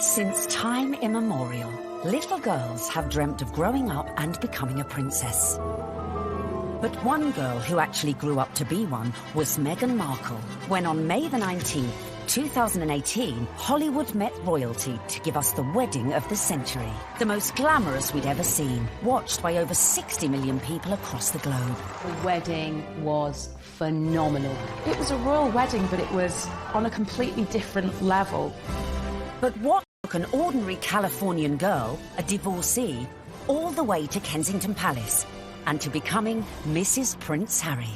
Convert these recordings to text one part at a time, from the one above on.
Since time immemorial, little girls have dreamt of growing up and becoming a princess. But one girl who actually grew up to be one was Meghan Markle, when on May the 19th, 2018, Hollywood met royalty to give us the wedding of the century. The most glamorous we'd ever seen, watched by over 60 million people across the globe. The wedding was phenomenal. It was a royal wedding, but it was on a completely different level. But what took an ordinary Californian girl, a divorcee, all the way to Kensington Palace and to becoming Mrs. Prince Harry?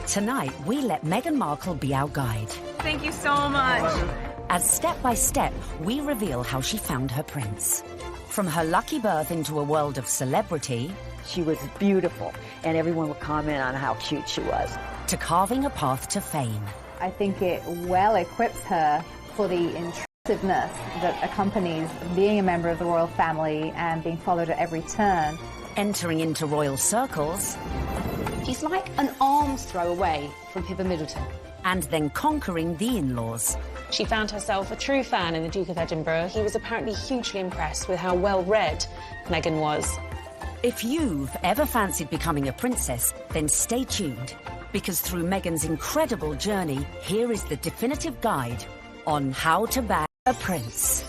Tonight, we let Meghan Markle be our guide. Thank you so much. As step by step, we reveal how she found her prince. From her lucky birth into a world of celebrity... She was beautiful, and everyone would comment on how cute she was. ...to carving a path to fame. I think it well equips her for the intrusiveness that accompanies being a member of the royal family and being followed at every turn. Entering into royal circles... She's like an arm's throw away from Pippa Middleton. And then conquering the in-laws. She found herself a true fan in the Duke of Edinburgh. He was apparently hugely impressed with how well-read Meghan was. If you've ever fancied becoming a princess, then stay tuned. Because through Meghan's incredible journey, here is the definitive guide on how to bag a prince.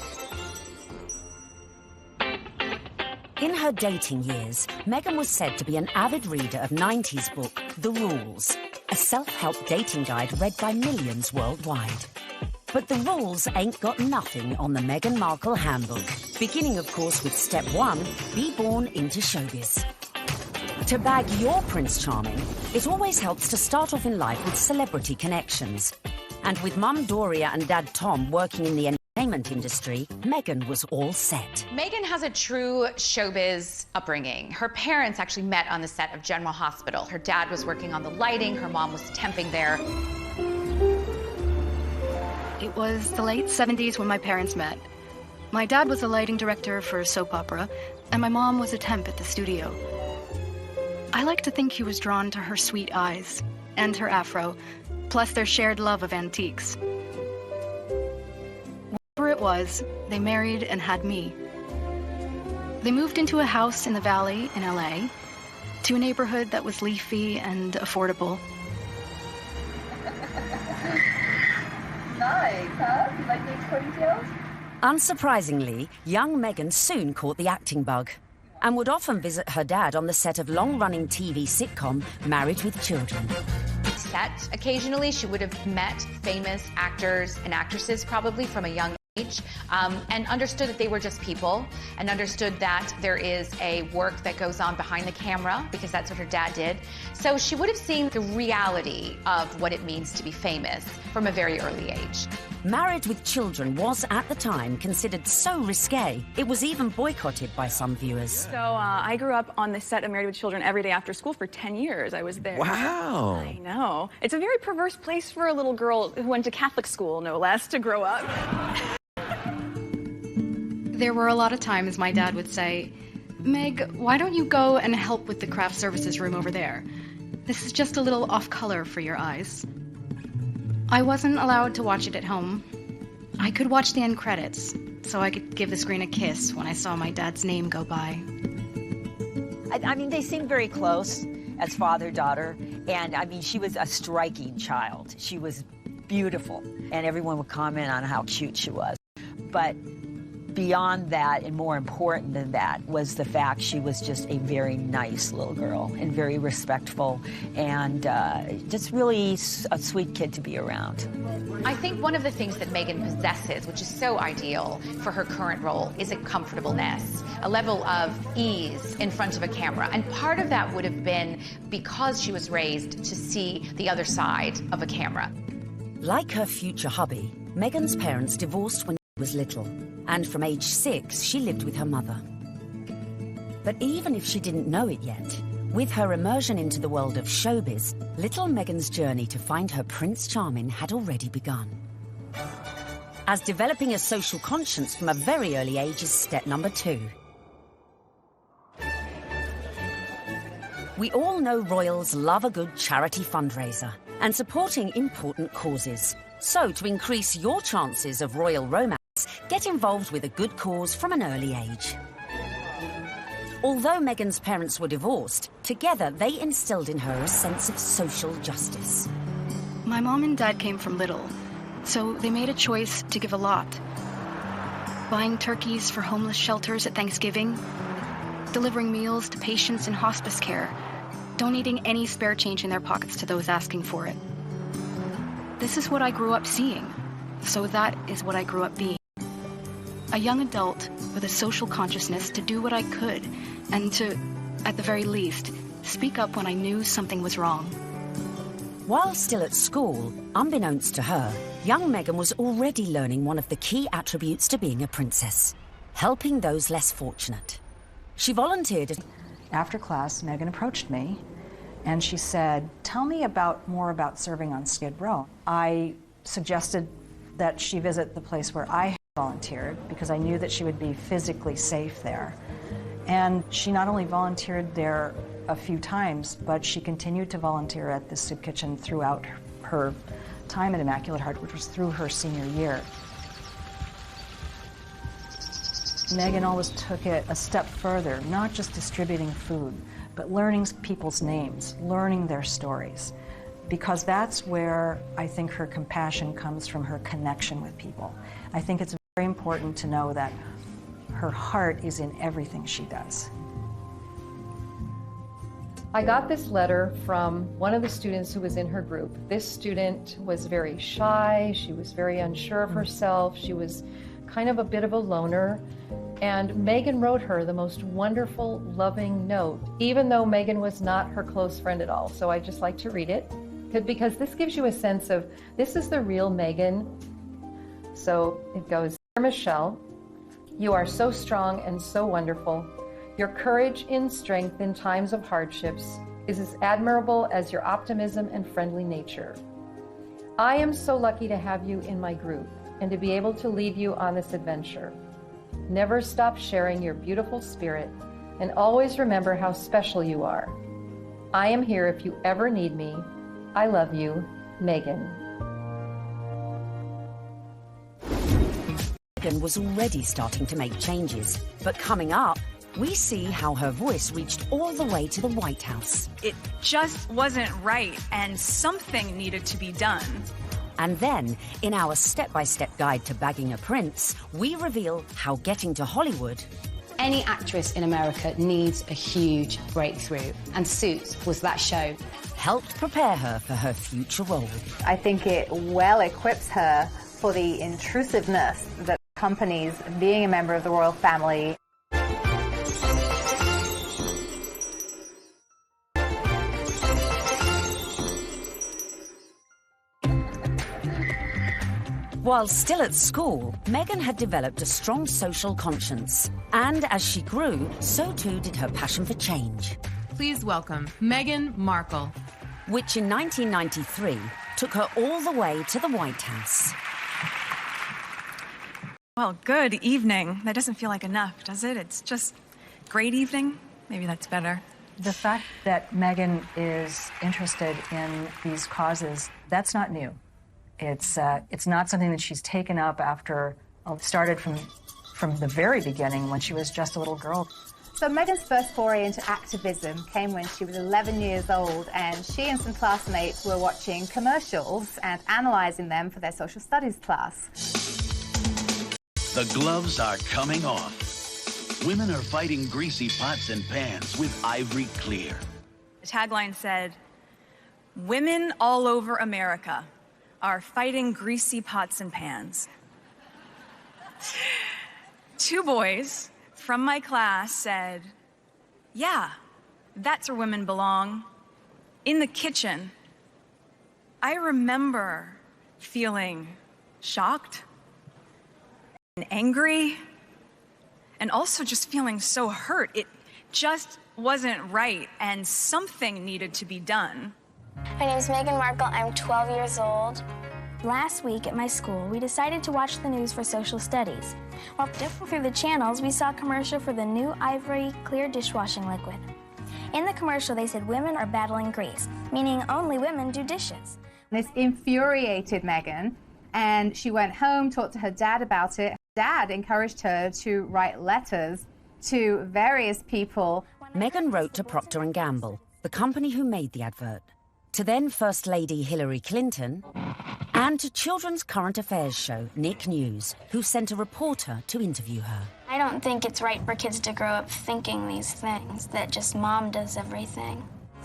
In her dating years, Meghan was said to be an avid reader of 90s book, The Rules, a self-help dating guide read by millions worldwide. But the rules ain't got nothing on the Meghan Markle handbook. Beginning, of course, with step 1, be born into showbiz. To bag your Prince Charming, it always helps to start off in life with celebrity connections. And with Mum Doria and Dad Tom working in the entertainment industry, Meghan was all set. Meghan has a true showbiz upbringing. Her parents actually met on the set of General Hospital. Her dad was working on the lighting, her mom was temping there. It was the late 70s when my parents met. My dad was a lighting director for a soap opera, and my mom was a temp at the studio. I like to think he was drawn to her sweet eyes and her afro, plus their shared love of antiques. Whatever it was, they married and had me. They moved into a house in the Valley in LA, to a neighborhood that was leafy and affordable. Nice, huh? You like these ponytails? Unsurprisingly, young Meghan soon caught the acting bug and would often visit her dad on the set of long-running TV sitcom Married with Children. Set occasionally, she would have met famous actors and actresses probably from a young age, and understood that they were just people, and understood that there is a work that goes on behind the camera, because that's what her dad did. So she would have seen the reality of what it means to be famous from a very early age. Married with Children was, at the time, considered so risque, it was even boycotted by some viewers. So I grew up on the set of Married with Children every day after school for 10 years. I was there. Wow. I know. It's a very perverse place for a little girl who went to Catholic school, no less, to grow up. There were a lot of times my dad would say, "Meg, why don't you go and help with the craft services room over there? This is just a little off color for your eyes." I wasn't allowed to watch it at home. I could watch the end credits, so I could give the screen a kiss when I saw my dad's name go by. I mean, they seemed very close as father-daughter, and I mean, she was a striking child. She was beautiful, and everyone would comment on how cute she was. But beyond that, and more important than that, was the fact she was just a very nice little girl and very respectful, and just really a sweet kid to be around. I think one of the things that Meghan possesses, which is so ideal for her current role, is a comfortableness, a level of ease in front of a camera. And part of that would have been because she was raised to see the other side of a camera. Like her future hubby, Meghan's parents divorced when she was little, and from age 6, she lived with her mother. But even if she didn't know it yet, with her immersion into the world of showbiz, little Meghan's journey to find her Prince Charming had already begun. As developing a social conscience from a very early age is step number 2. We all know royals love a good charity fundraiser and supporting important causes. So to increase your chances of royal romance, get involved with a good cause from an early age. Although Meghan's parents were divorced, together they instilled in her a sense of social justice. My mom and dad came from little, so they made a choice to give a lot. Buying turkeys for homeless shelters at Thanksgiving, delivering meals to patients in hospice care, donating any spare change in their pockets to those asking for it. This is what I grew up seeing, so that is what I grew up being. A young adult with a social consciousness to do what I could and to, at the very least, speak up when I knew something was wrong. While still at school, unbeknownst to her, young Meghan was already learning one of the key attributes to being a princess: helping those less fortunate. She volunteered. After class, Meghan approached me and she said, "Tell me more about serving on Skid Row." I suggested that she visit the place where I volunteered because I knew that she would be physically safe there. And she not only volunteered there a few times, but she continued to volunteer at the soup kitchen throughout her time at Immaculate Heart, which was through her senior year. Meghan always took it a step further, not just distributing food, but learning people's names, learning their stories, because that's where I think her compassion comes from, her connection with people. I think it's very important to know that her heart is in everything she does. I got this letter from one of the students who was in her group. This student was very shy, she was very unsure of herself, she was kind of a bit of a loner, and Meghan wrote her the most wonderful, loving note, even though Meghan was not her close friend at all. So I just like to read it, because this gives you a sense of, this is the real Meghan. So it goes, "Dear Michelle, you are so strong and so wonderful. Your courage and strength in times of hardships is as admirable as your optimism and friendly nature. I am so lucky to have you in my group and to be able to lead you on this adventure. Never stop sharing your beautiful spirit and always remember how special you are. I am here if you ever need me. I love you, Meghan." Meghan was already starting to make changes, but coming up, we see how her voice reached all the way to the White House. It just wasn't right, and something needed to be done. And then, in our step-by-step guide to bagging a prince, we reveal how getting to Hollywood... Any actress in America needs a huge breakthrough, and Suits was that show. ...helped prepare her for her future role. I think it well equips her for the intrusiveness that accompanies being a member of the royal family. While still at school, Meghan had developed a strong social conscience. And as she grew, so too did her passion for change. Please welcome Meghan Markle. Which in 1993 took her all the way to the White House. Well, good evening. That doesn't feel like enough, does it? It's just great evening. Maybe that's better. The fact that Meghan is interested in these causes, that's not new. It's not something that she's taken up after, started from the very beginning when she was just a little girl. So Meghan's first foray into activism came when she was 11 years old, and she and some classmates were watching commercials and analysing them for their social studies class. The gloves are coming off. Women are fighting greasy pots and pans with Ivory Clear. The tagline said, "Women all over America are fighting greasy pots and pans." 2 boys from my class said, "Yeah, that's where women belong, in the kitchen." I remember feeling shocked and angry, and also just feeling so hurt. It just wasn't right, and something needed to be done. My name is Meghan Markle. I'm 12 years old. Last week at my school, we decided to watch the news for social studies. While flipping through the channels, we saw a commercial for the new Ivory Clear dishwashing liquid. In the commercial, they said women are battling grease, meaning only women do dishes. This infuriated Meghan, and she went home, talked to her dad about it. Dad encouraged her to write letters to various people. Meghan wrote to Procter & Gamble, the company who made the advert, to then First Lady Hillary Clinton, and to children's current affairs show Nick News, who sent a reporter to interview her. I don't think it's right for kids to grow up thinking these things, that just mom does everything.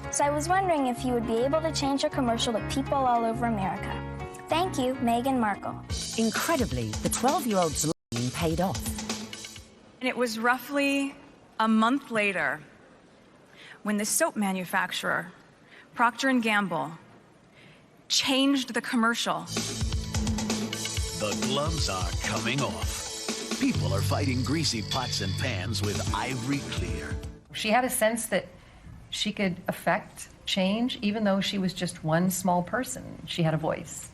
So I was wondering if you would be able to change your commercial to people all over America. Thank you, Meghan Markle. Incredibly, the 12-year-old's lobbying paid off. And it was roughly a month later when the soap manufacturer, Procter & Gamble, changed the commercial. The gloves are coming off. People are fighting greasy pots and pans with Ivory Clear. She had a sense that she could affect change, even though she was just one small person. She had a voice.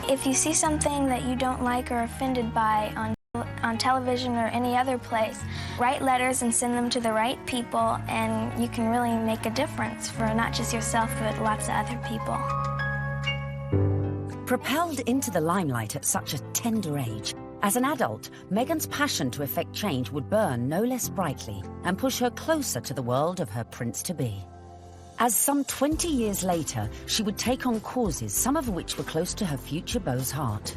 If you see something that you don't like or are offended by on television or any other place, write letters and send them to the right people, and you can really make a difference for not just yourself, but lots of other people. Propelled into the limelight at such a tender age, as an adult, Meghan's passion to effect change would burn no less brightly and push her closer to the world of her prince-to-be. As some 20 years later, she would take on causes, some of which were close to her future beau's heart,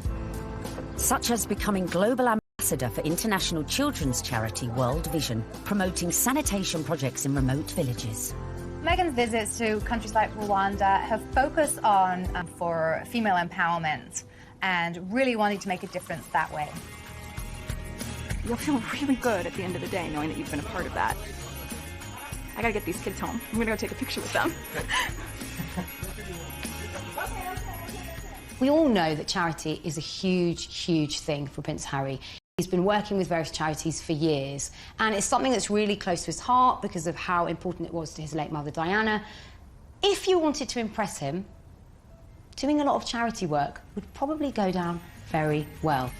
such as becoming global ambassador for international children's charity World Vision, promoting sanitation projects in remote villages. Meghan's visits to countries like Rwanda have focused on for female empowerment and really wanting to make a difference that way. You'll feel really good at the end of the day knowing that you've been a part of that. I gotta get these kids home. I'm gonna go take a picture with them. We all know that charity is a huge, huge thing for Prince Harry. He's been working with various charities for years, and it's something that's really close to his heart because of how important it was to his late mother, Diana. If you wanted to impress him, doing a lot of charity work would probably go down very well.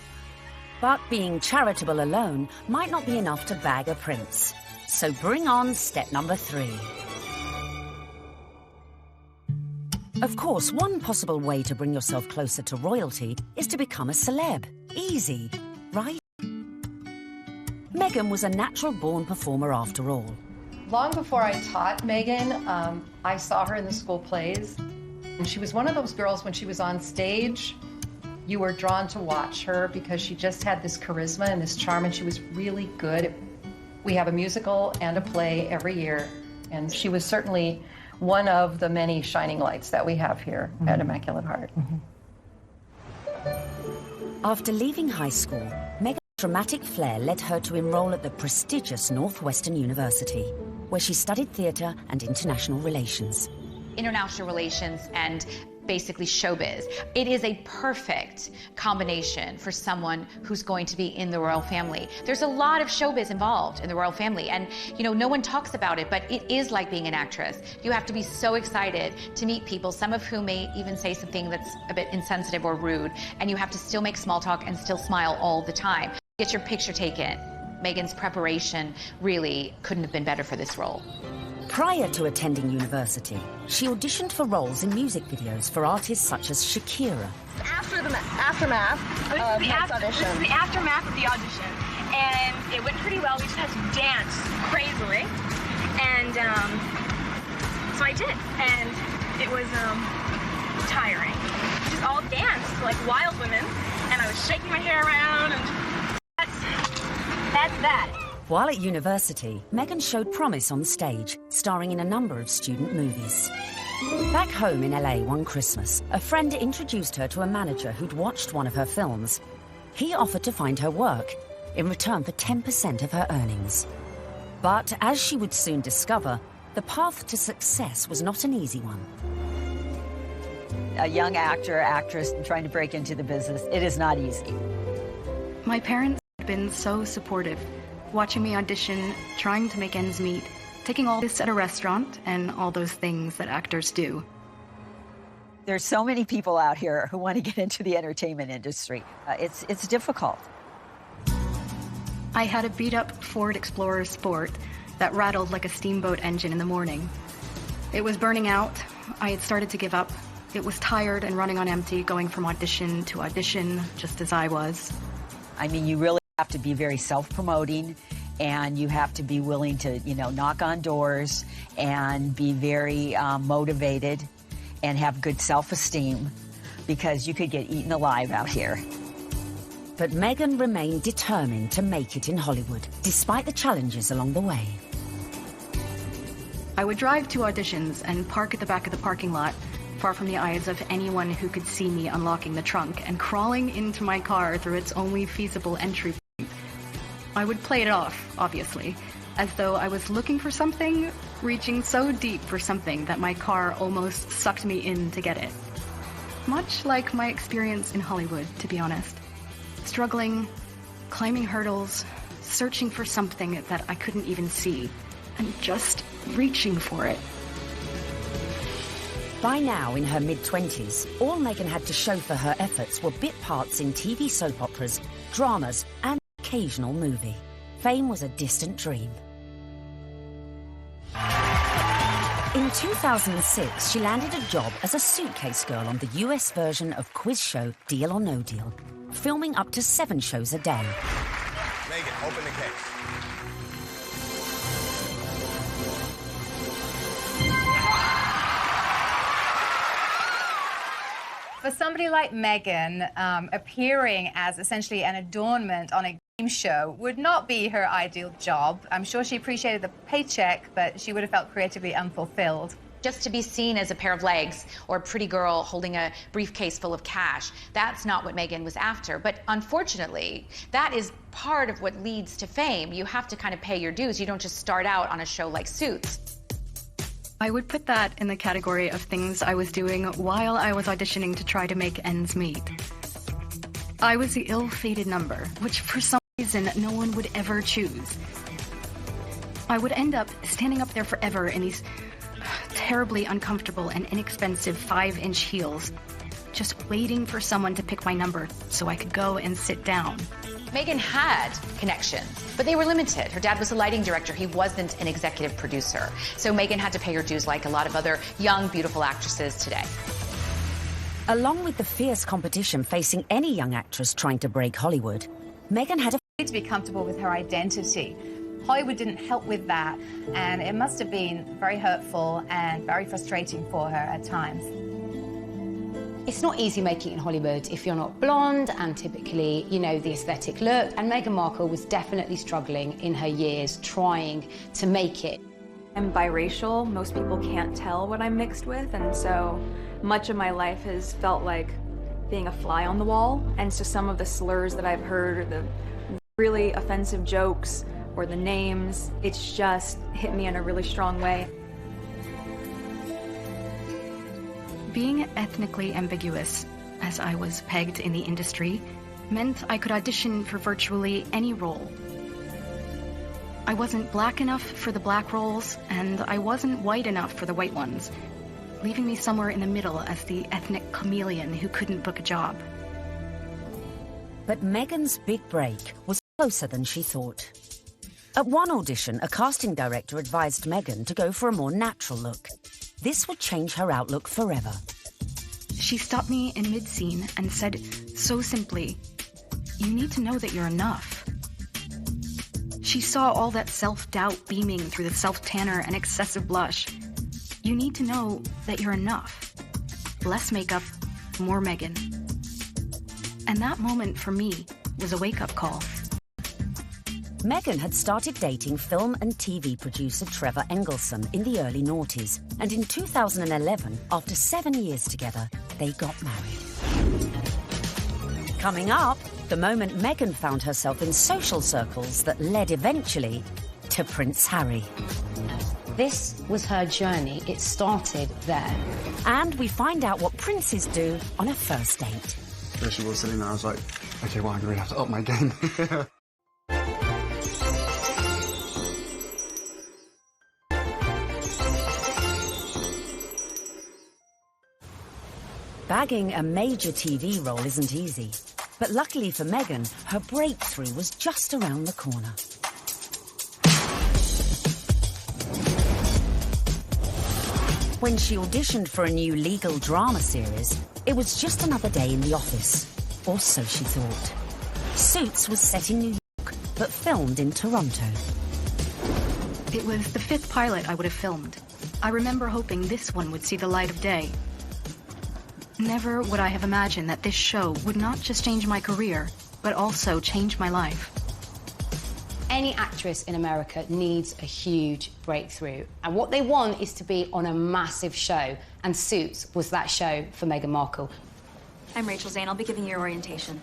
But being charitable alone might not be enough to bag a prince. So bring on step number 3. Of course, one possible way to bring yourself closer to royalty is to become a celeb. Easy, right? Meghan was a natural-born performer after all. Long before I taught Meghan, I saw her in the school plays. And she was one of those girls, when she was on stage, you were drawn to watch her because she just had this charisma and this charm, and she was really good. We have a musical and a play every year, and she was certainly one of the many shining lights that we have here at Immaculate Heart. After leaving high school, Meghan's dramatic flair led her to enroll at the prestigious Northwestern University, where she studied theatre and international relations. International relations and basically showbiz. It is a perfect combination for someone who's going to be in the royal family. There's a lot of showbiz involved in the royal family, and you know, no one talks about it, but it is like being an actress. You have to be so excited to meet people, some of whom may even say something that's a bit insensitive or rude, and you have to still make small talk and still smile all the time. Get your picture taken. Meghan's preparation really couldn't have been better for this role. Prior to attending university, she auditioned for roles in music videos for artists such as Shakira. After the aftermath of the audition. This is the aftermath of the audition, and it went pretty well. We just had to dance crazily, and so I did, and it was tiring. We just all danced like wild women, and I was shaking my hair around, and that's that. While at university, Meghan showed promise on stage, starring in a number of student movies. Back home in LA one Christmas, a friend introduced her to a manager who'd watched one of her films. He offered to find her work in return for 10% of her earnings. But as she would soon discover, the path to success was not an easy one. A young actor, actress trying to break into the business, it is not easy. My parents have been so supportive, watching me audition, trying to make ends meet, taking all this at a restaurant, and all those things that actors do. There's so many people out here who want to get into the entertainment industry. It's difficult. I had a beat-up Ford Explorer Sport that rattled like a steamboat engine in the morning. It was burning out. I had started to give up. It was tired and running on empty, going from audition to audition, just as I was. I mean, you really have to be very self-promoting, and you have to be willing to, knock on doors and be very motivated and have good self-esteem, because you could get eaten alive out here. But Meghan remained determined to make it in Hollywood, despite the challenges along the way. I would drive to auditions and park at the back of the parking lot, far from the eyes of anyone who could see me unlocking the trunk and crawling into my car through its only feasible entry point. I would play it off, obviously, as though I was looking for something, reaching so deep for something that my car almost sucked me in to get it. Much like my experience in Hollywood, to be honest. Struggling, climbing hurdles, searching for something that I couldn't even see, and just reaching for it. By now, in her mid-20s, all Meghan had to show for her efforts were bit parts in TV soap operas, dramas, and an occasional movie. Fame was a distant dream. In 2006, she landed a job as a suitcase girl on the US version of quiz show Deal or No Deal, filming up to 7 shows a day. Meghan, open the case. For somebody like Meghan, appearing as essentially an adornment on a game show would not be her ideal job. I'm sure she appreciated the paycheck, but she would have felt creatively unfulfilled. Just to be seen as a pair of legs or a pretty girl holding a briefcase full of cash, that's not what Meghan was after. But unfortunately, that is part of what leads to fame. You have to kind of pay your dues. You don't just start out on a show like Suits. I would put that in the category of things I was doing while I was auditioning to try to make ends meet. I was the ill-fated number, which for some reason no one would ever choose. I would end up standing up there forever in these terribly uncomfortable and inexpensive 5-inch heels, just waiting for someone to pick my number so I could go and sit down. Meghan had connections, but they were limited. Her dad was a lighting director. He wasn't an executive producer. So Meghan had to pay her dues like a lot of other young, beautiful actresses today. Along with the fierce competition facing any young actress trying to break Hollywood, Meghan had to be comfortable with her identity. Hollywood didn't help with that, and it must have been very hurtful and very frustrating for her at times. It's not easy making it in Hollywood if you're not blonde and typically, the aesthetic look. And Meghan Markle was definitely struggling in her years trying to make it. I'm biracial. Most people can't tell what I'm mixed with, and so much of my life has felt like being a fly on the wall. And so some of the slurs that I've heard, or the really offensive jokes, or the names, it's just hit me in a really strong way. Being ethnically ambiguous, as I was pegged in the industry, meant I could audition for virtually any role. I wasn't black enough for the black roles, and I wasn't white enough for the white ones, leaving me somewhere in the middle as the ethnic chameleon who couldn't book a job. But Meghan's big break was closer than she thought. At one audition, a casting director advised Meghan to go for a more natural look. This would change her outlook forever. She stopped me in mid-scene and said so simply, "You need to know that you're enough." She saw all that self-doubt beaming through the self-tanner and excessive blush. You need to know that you're enough. Less makeup, more Meghan. And that moment for me was a wake-up call. Meghan had started dating film and TV producer Trevor Engelson in the early noughties, and in 2011, after 7 years together, they got married. Coming up, the moment Meghan found herself in social circles that led eventually to Prince Harry. This was her journey. It started there. And we find out what princes do on a first date. There she was sitting there. I was like, okay, well, I'm going to have to up my game. Bagging a major TV role isn't easy, but luckily for Meghan, her breakthrough was just around the corner. When she auditioned for a new legal drama series, it was just another day in the office, or so she thought. Suits was set in New York. but filmed in Toronto. It was the 5th pilot I would have filmed. I remember hoping this one would see the light of day. Never would I have imagined that this show would not just change my career, but also change my life. Any actress in America needs a huge breakthrough, and what they want is to be on a massive show, and Suits was that show for Meghan Markle. I'm Rachel Zane. I'll be giving your orientation.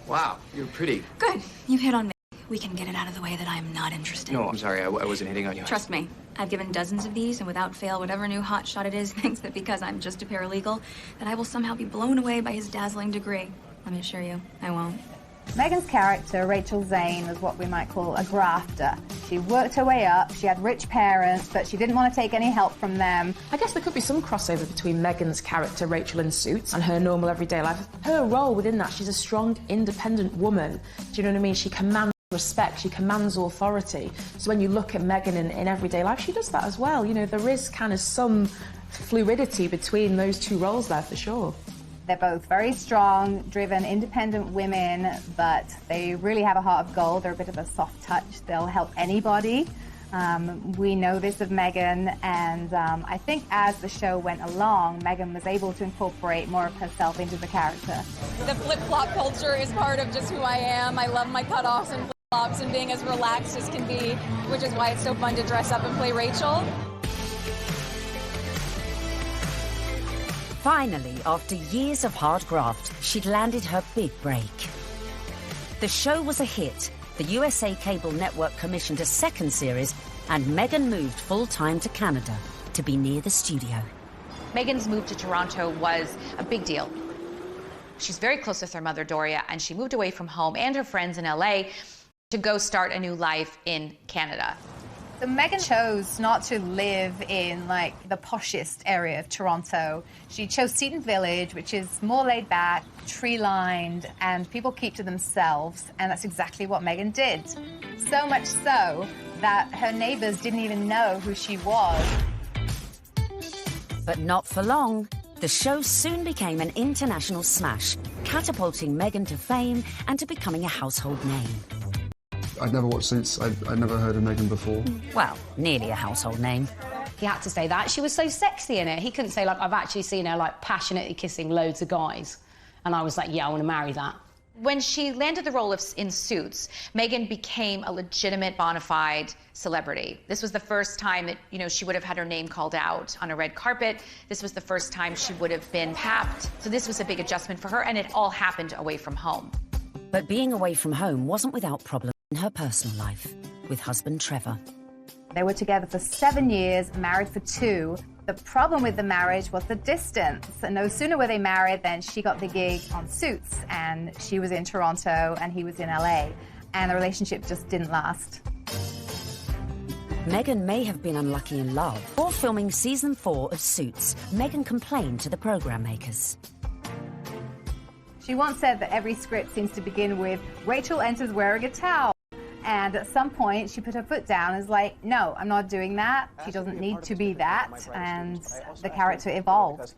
Wow, you're pretty. Good. You hit on me. We can get it out of the way that I'm not interested. No, I'm sorry, I wasn't hitting on you. Trust me, I've given dozens of these, and without fail, whatever new hotshot it is thinks that because I'm just a paralegal, that I will somehow be blown away by his dazzling degree. Let me assure you, I won't. Meghan's character, Rachel Zane, was what we might call a grafter. She worked her way up, she had rich parents, but she didn't want to take any help from them. I guess there could be some crossover between Meghan's character, Rachel in Suits, and her normal everyday life. Her role within that, she's a strong, independent woman. Do you know what I mean? She commands respect, she commands authority. So when you look at Meghan in everyday life, she does that as well. You know, there is kind of some fluidity between those two roles there for sure. They're both very strong, driven, independent women, but they really have a heart of gold. They're a bit of a soft touch. They'll help anybody. We know this of Meghan, and I think as the show went along, Meghan was able to incorporate more of herself into the character. The flip-flop culture is part of just who I am. I love my cutoffs and flip-flops and being as relaxed as can be, which is why it's so fun to dress up and play Rachel. Finally, after years of hard graft, she'd landed her big break. The show was a hit. The USA Cable Network commissioned a second series, and Meghan moved full-time to Canada to be near the studio. Meghan's move to Toronto was a big deal. She's very close with her mother, Doria, and she moved away from home and her friends in LA to go start a new life in Canada. So Meghan chose not to live in, like, the poshest area of Toronto. She chose Seton Village, which is more laid back, tree-lined, and people keep to themselves, and that's exactly what Meghan did. So much so that her neighbors didn't even know who she was. But not for long. The show soon became an international smash, catapulting Meghan to fame and to becoming a household name. I'd never watched Suits. I'd never heard of Meghan before. Well, nearly a household name. He had to say that. She was so sexy in it. He couldn't say, like, I've actually seen her, like, passionately kissing loads of guys. And I was like, yeah, I want to marry that. When she landed the role in Suits, Meghan became a legitimate, bona fide celebrity. This was the first time that, you know, she would have had her name called out on a red carpet. This was the first time she would have been tapped. So this was a big adjustment for her, and it all happened away from home. But being away from home wasn't without problems in her personal life, with husband Trevor. They were together for 7 years, married for 2. The problem with the marriage was the distance. And no sooner were they married than she got the gig on Suits, and she was in Toronto and he was in LA. And the relationship just didn't last. Meghan may have been unlucky in love. Before filming season 4 of Suits, Meghan complained to the program makers. She once said that every script seems to begin with, Rachel enters wearing a towel. And at some point, she put her foot down and was like, no, I'm not doing that. She doesn't need to be that. And the character evolved.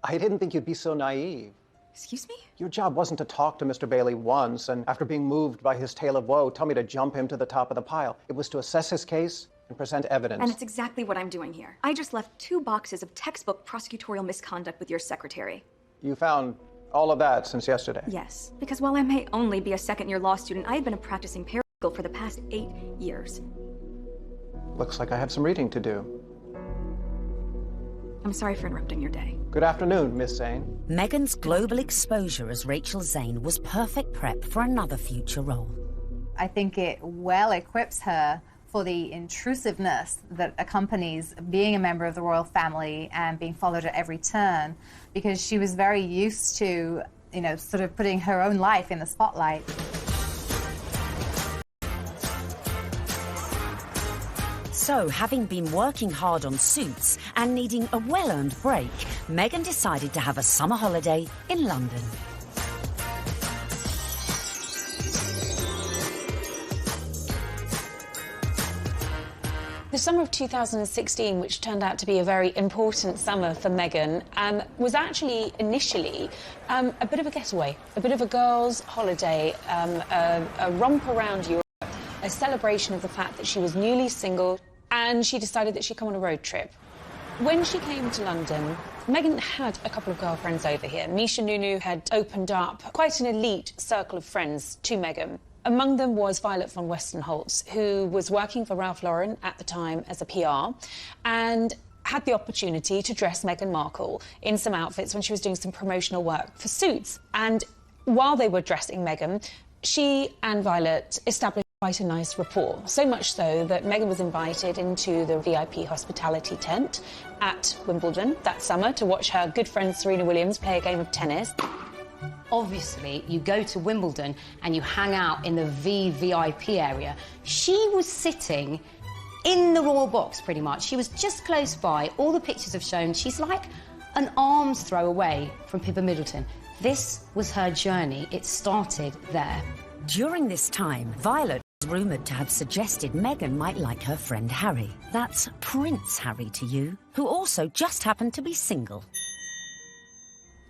I didn't think you'd be so naive. Excuse me? Your job wasn't to talk to Mr. Bailey once, and after being moved by his tale of woe, tell me to jump him to the top of the pile. It was to assess his case and present evidence. And it's exactly what I'm doing here. I just left 2 boxes of textbook prosecutorial misconduct with your secretary. You found all of that since yesterday? Yes, because while I may only be a second-year law student, I've been a practicing paralegal for the past 8 years. Looks like I have some reading to do. I'm sorry for interrupting your day. Good afternoon, Miss Zane. Meghan's global exposure as Rachel Zane was perfect prep for another future role. I think it well equips her for the intrusiveness that accompanies being a member of the royal family and being followed at every turn, because she was very used to, you know, sort of putting her own life in the spotlight. So, having been working hard on Suits and needing a well-earned break, Meghan decided to have a summer holiday in London. The summer of 2016, which turned out to be a very important summer for Meghan, was actually initially a bit of a getaway, a bit of a girls' holiday, a romp around Europe. a celebration of the fact that she was newly single, and she decided that she'd come on a road trip. When she came to London, Meghan had a couple of girlfriends over here. Misha Nunu had opened up quite an elite circle of friends to Meghan. Among them was Violet von Westenholz, who was working for Ralph Lauren at the time as a PR, and had the opportunity to dress Meghan Markle in some outfits when she was doing some promotional work for Suits. And while they were dressing Meghan, she and Violet established quite a nice rapport, so much so that Meghan was invited into the VIP hospitality tent at Wimbledon that summer to watch her good friend Serena Williams play a game of tennis. Obviously, you go to Wimbledon and you hang out in the VVIP area. She was sitting in the royal box, pretty much. She was just close by. All the pictures have shown she's like an arm's throw away from Pippa Middleton. This was her journey. It started there. During this time, Violet was rumoured to have suggested Meghan might like her friend Harry. That's Prince Harry to you, who also just happened to be single.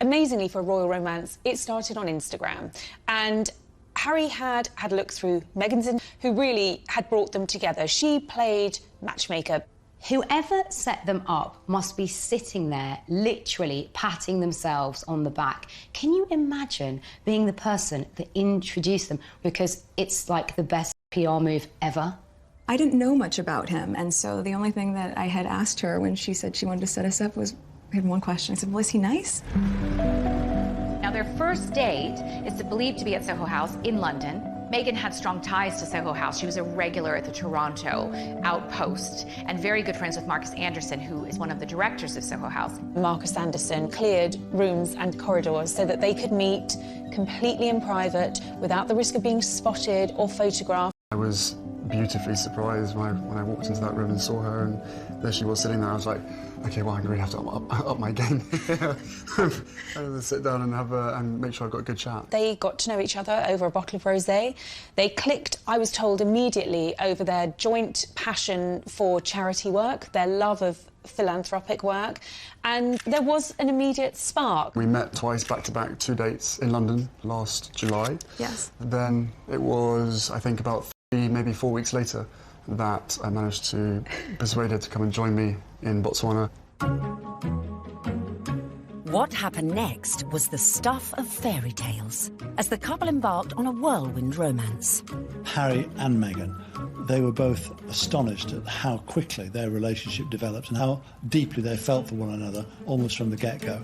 Amazingly, for a royal romance, it started on Instagram. And Harry had a look through Meghan's, who really had brought them together. She played matchmaker. Whoever set them up must be sitting there, literally patting themselves on the back. Can you imagine being the person that introduced them? Because it's like the best PR move ever. I didn't know much about him, and so the only thing that I had asked her when she said she wanted to set us up was, I had one question. I said, well, is he nice? Now, their first date is believed to be at Soho House in London. Meghan had strong ties to Soho House. She was a regular at the Toronto outpost and very good friends with Marcus Anderson, who is one of the directors of Soho House. Marcus Anderson cleared rooms and corridors so that they could meet completely in private without the risk of being spotted or photographed. I was beautifully surprised when I walked into that room and saw her, and there she was sitting there. I was like, okay, well, I'm going to have to up my game. And sit down and and make sure I've got a good chat. They got to know each other over a bottle of rosé. They clicked, I was told, immediately over their joint passion for charity work, their love of philanthropic work, and there was an immediate spark. We met twice, back-to-back, 2 dates in London last July. Yes. Then it was, I think, about maybe 4 weeks later that I managed to persuade her to come and join me in Botswana. What happened next was the stuff of fairy tales, as the couple embarked on a whirlwind romance. Harry and Meghan, they were both astonished at how quickly their relationship developed and how deeply they felt for one another, almost from the get-go.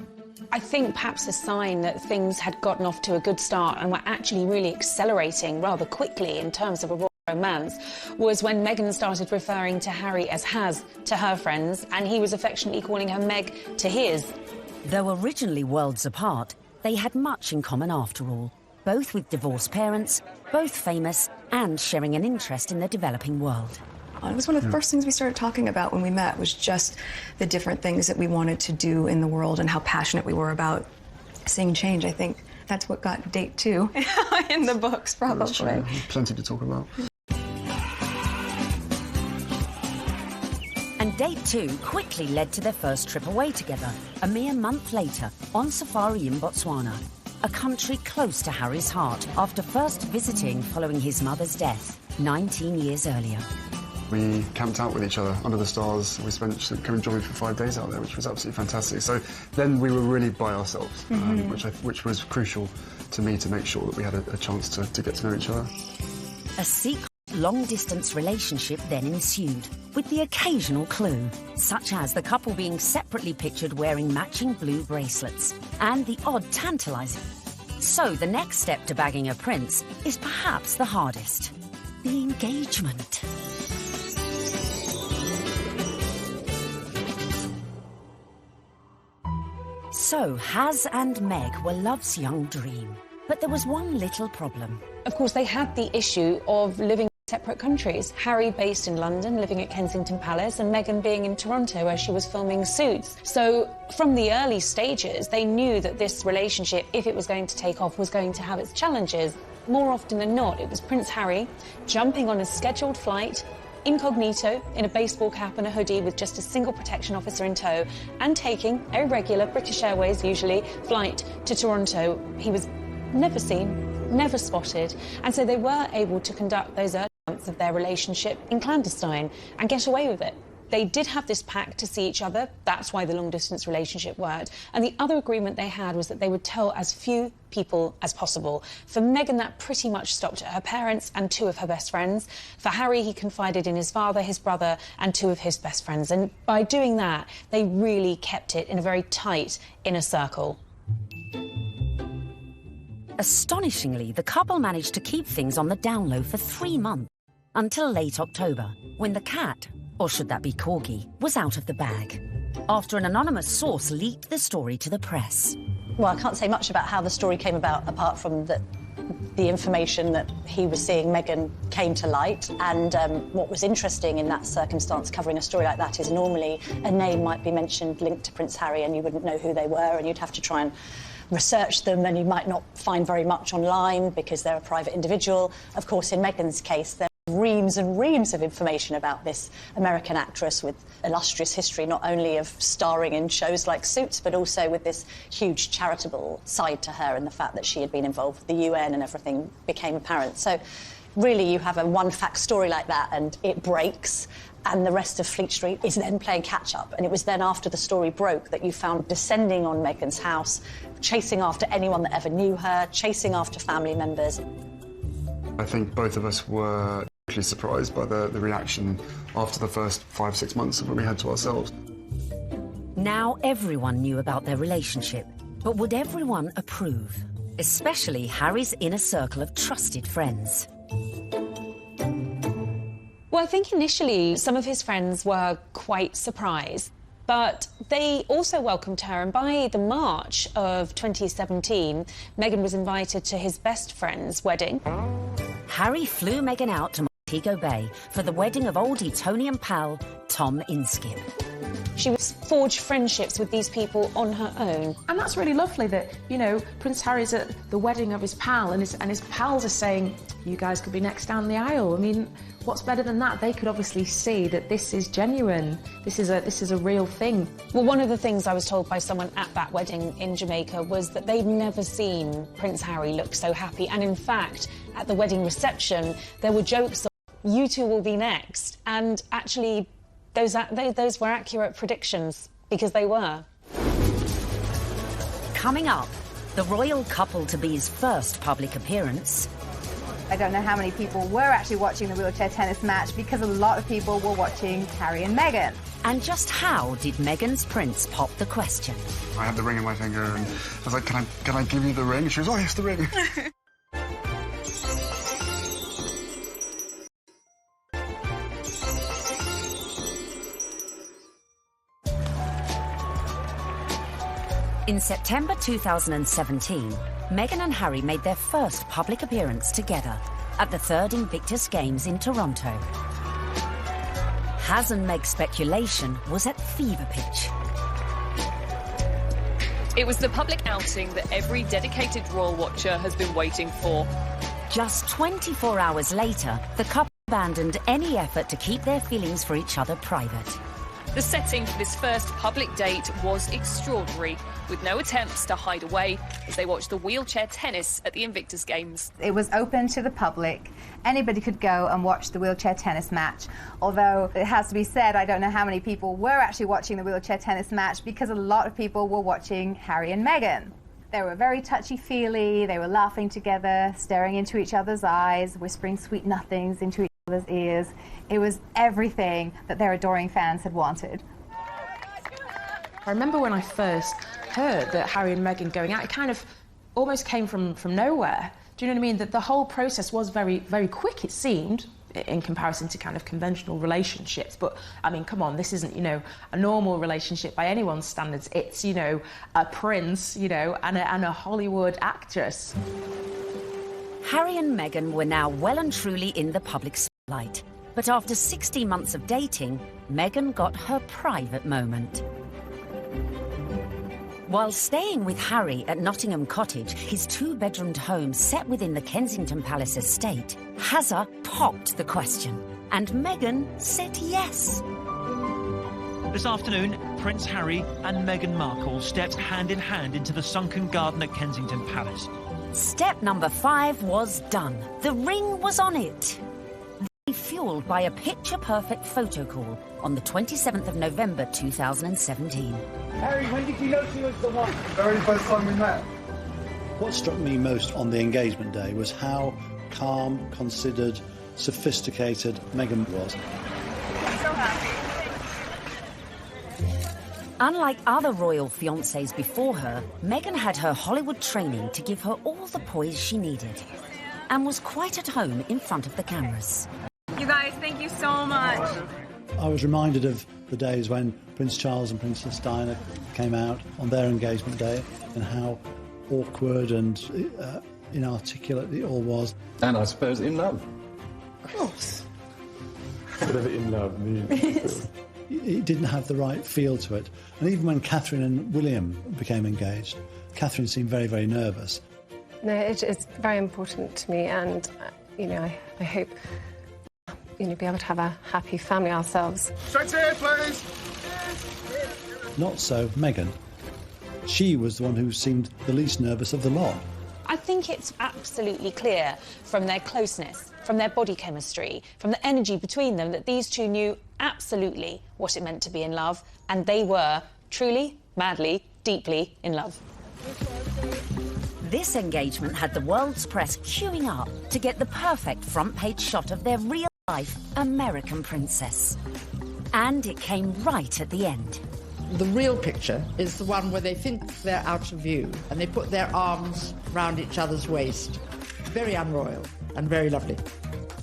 I think perhaps a sign that things had gotten off to a good start and were actually really accelerating rather quickly in terms of a royal romance was when Meghan started referring to Harry as Has to her friends, and he was affectionately calling her Meg to his. Though originally worlds apart, they had much in common after all, both with divorced parents, both famous, and sharing an interest in the developing world. It was one of the first things we started talking about when we met, was just the different things that we wanted to do in the world and how passionate we were about seeing change. I think that's what got date 2 in the books, probably. Plenty to talk about. And date 2 quickly led to their first trip away together, a mere month later, on safari in Botswana, a country close to Harry's heart after first visiting following his mother's death 19 years earlier. We camped out with each other under the stars. We spent, she came and joined me for 5 days out there, which was absolutely fantastic. So then we were really by ourselves, which was crucial to me to make sure that we had a chance to get to know each other. A secret long-distance relationship then ensued, with the occasional clue, such as the couple being separately pictured wearing matching blue bracelets, and the odd tantalising. So the next step to bagging a prince is perhaps the hardest: the engagement. So Has and Meg were love's young dream, but there was one little problem. Of course, they had the issue of living in separate countries. Harry based in London, living at Kensington Palace, and Meghan being in Toronto, where she was filming Suits. So from the early stages, they knew that this relationship, if it was going to take off, was going to have its challenges. More often than not, it was Prince Harry jumping on a scheduled flight, incognito, in a baseball cap and a hoodie with just a single protection officer in tow, and taking a regular British Airways, usually, flight to Toronto. He was never seen, never spotted, and so they were able to conduct those early months of their relationship in clandestine and get away with it. They did have this pact to see each other. That's why the long-distance relationship worked. And the other agreement they had was that they would tell as few people as possible. For Meghan, that pretty much stopped at her parents and 2 of her best friends. For Harry, he confided in his father, his brother, and 2 of his best friends. And by doing that, they really kept it in a very tight inner circle. Astonishingly, the couple managed to keep things on the down low for 3 months, until late October, when the cat, or should that be corgi, was out of the bag, after an anonymous source leaked the story to the press. Well, I can't say much about how the story came about, apart from the information that he was seeing Meghan came to light. And what was interesting in that circumstance, covering a story like that, is normally a name might be mentioned linked to Prince Harry and you wouldn't know who they were, and you'd have to try and research them, and you might not find very much online because they're a private individual. Of course, in Meghan's case, there are reams and reams of information about this American actress with illustrious history, not only of starring in shows like Suits, but also with this huge charitable side to her, and the fact that she had been involved with the UN and everything became apparent. So really, you have a one-fact story like that and it breaks, and the rest of Fleet Street is then playing catch-up. And it was then after the story broke that you found descending on Meghan's house, chasing after anyone that ever knew her, chasing after family members. I think both of us were actually surprised by the reaction after the first 5-6 months of when we had to ourselves. Now everyone knew about their relationship, but would everyone approve? Especially Harry's inner circle of trusted friends. Well, I think initially some of his friends were quite surprised, but they also welcomed her, and by the March of 2017, Meghan was invited to his best friend's wedding. Harry flew Meghan out to Montego Bay for the wedding of old Etonian pal Tom Inskip. She was forged friendships with these people on her own. And that's really lovely that, you know, Prince Harry's at the wedding of his pal and his pals are saying, you guys could be next down the aisle. I mean, what's better than that? They could obviously see that this is genuine. This is a real thing. Well, one of the things I was told by someone at that wedding in Jamaica was that they'd never seen Prince Harry look so happy. And in fact, at the wedding reception, there were jokes of, you two will be next. And actually, those were accurate predictions, because they were. Coming up, the royal couple-to-be's first public appearance. I don't know how many people were actually watching the wheelchair tennis match, because a lot of people were watching Harry and Meghan. And just how did Meghan's prince pop the question? I had the ring in my finger and I was like, can I give you the ring? She was, oh, yes, the ring. In September 2017, Meghan and Harry made their first public appearance together at the 3rd Invictus Games in Toronto. Haz and Meg's speculation was at fever pitch. It was the public outing that every dedicated royal watcher has been waiting for. Just 24 hours later, the couple abandoned any effort to keep their feelings for each other private. The setting for this first public date was extraordinary, with no attempts to hide away as they watched the wheelchair tennis at the Invictus Games. It was open to the public. Anybody could go and watch the wheelchair tennis match. Although it has to be said, I don't know how many people were actually watching the wheelchair tennis match, because a lot of people were watching Harry and Meghan. They were very touchy-feely, they were laughing together, staring into each other's eyes, whispering sweet nothings into each other's ears. It was everything that their adoring fans had wanted. I remember when I first heard that Harry and Meghan going out, it kind of almost came from nowhere. Do you know what I mean? That the whole process was very, very quick, it seemed, in comparison to kind of conventional relationships. But, I mean, come on, this isn't, you know, a normal relationship by anyone's standards. It's, you know, a prince, you know, and a Hollywood actress. Harry and Meghan were now well and truly in the public spotlight. But after 60 months of dating, Meghan got her private moment. While staying with Harry at Nottingham Cottage, his 2-bedroomed home set within the Kensington Palace estate, Hazza popped the question, and Meghan said yes. This afternoon, Prince Harry and Meghan Markle stepped hand in hand into the sunken garden at Kensington Palace. Step number 5 was done. The ring was on it. fueled by a picture-perfect photo call on the 27th of November 2017. Harry, when did you know she was the one? The very first time we met. What struck me most on the engagement day was how calm, considered, sophisticated Meghan was. I'm so happy. Unlike other royal fiancés before her, Meghan had her Hollywood training to give her all the poise she needed and was quite at home in front of the cameras. You guys, thank you so much. I was reminded of the days when Prince Charles and Princess Diana came out on their engagement day and how awkward and inarticulate it all was. And I suppose in love. Of course. Whatever in love means. It didn't have the right feel to it. And even when Catherine and William became engaged, Catherine seemed very, very nervous. No, it's very important to me, and, you know, I hope, you know, be able to have a happy family ourselves. Straight here, please. Not so Meghan. She was the one who seemed the least nervous of the lot. I think it's absolutely clear from their closeness, from their body chemistry, from the energy between them, that these two knew absolutely what it meant to be in love, and they were truly, madly, deeply in love. This engagement had the world's press queuing up to get the perfect front-page shot of their real-life American princess. And it came right at the end. The real picture is the one where they think they're out of view and they put their arms round each other's waist. Very unroyal and very lovely.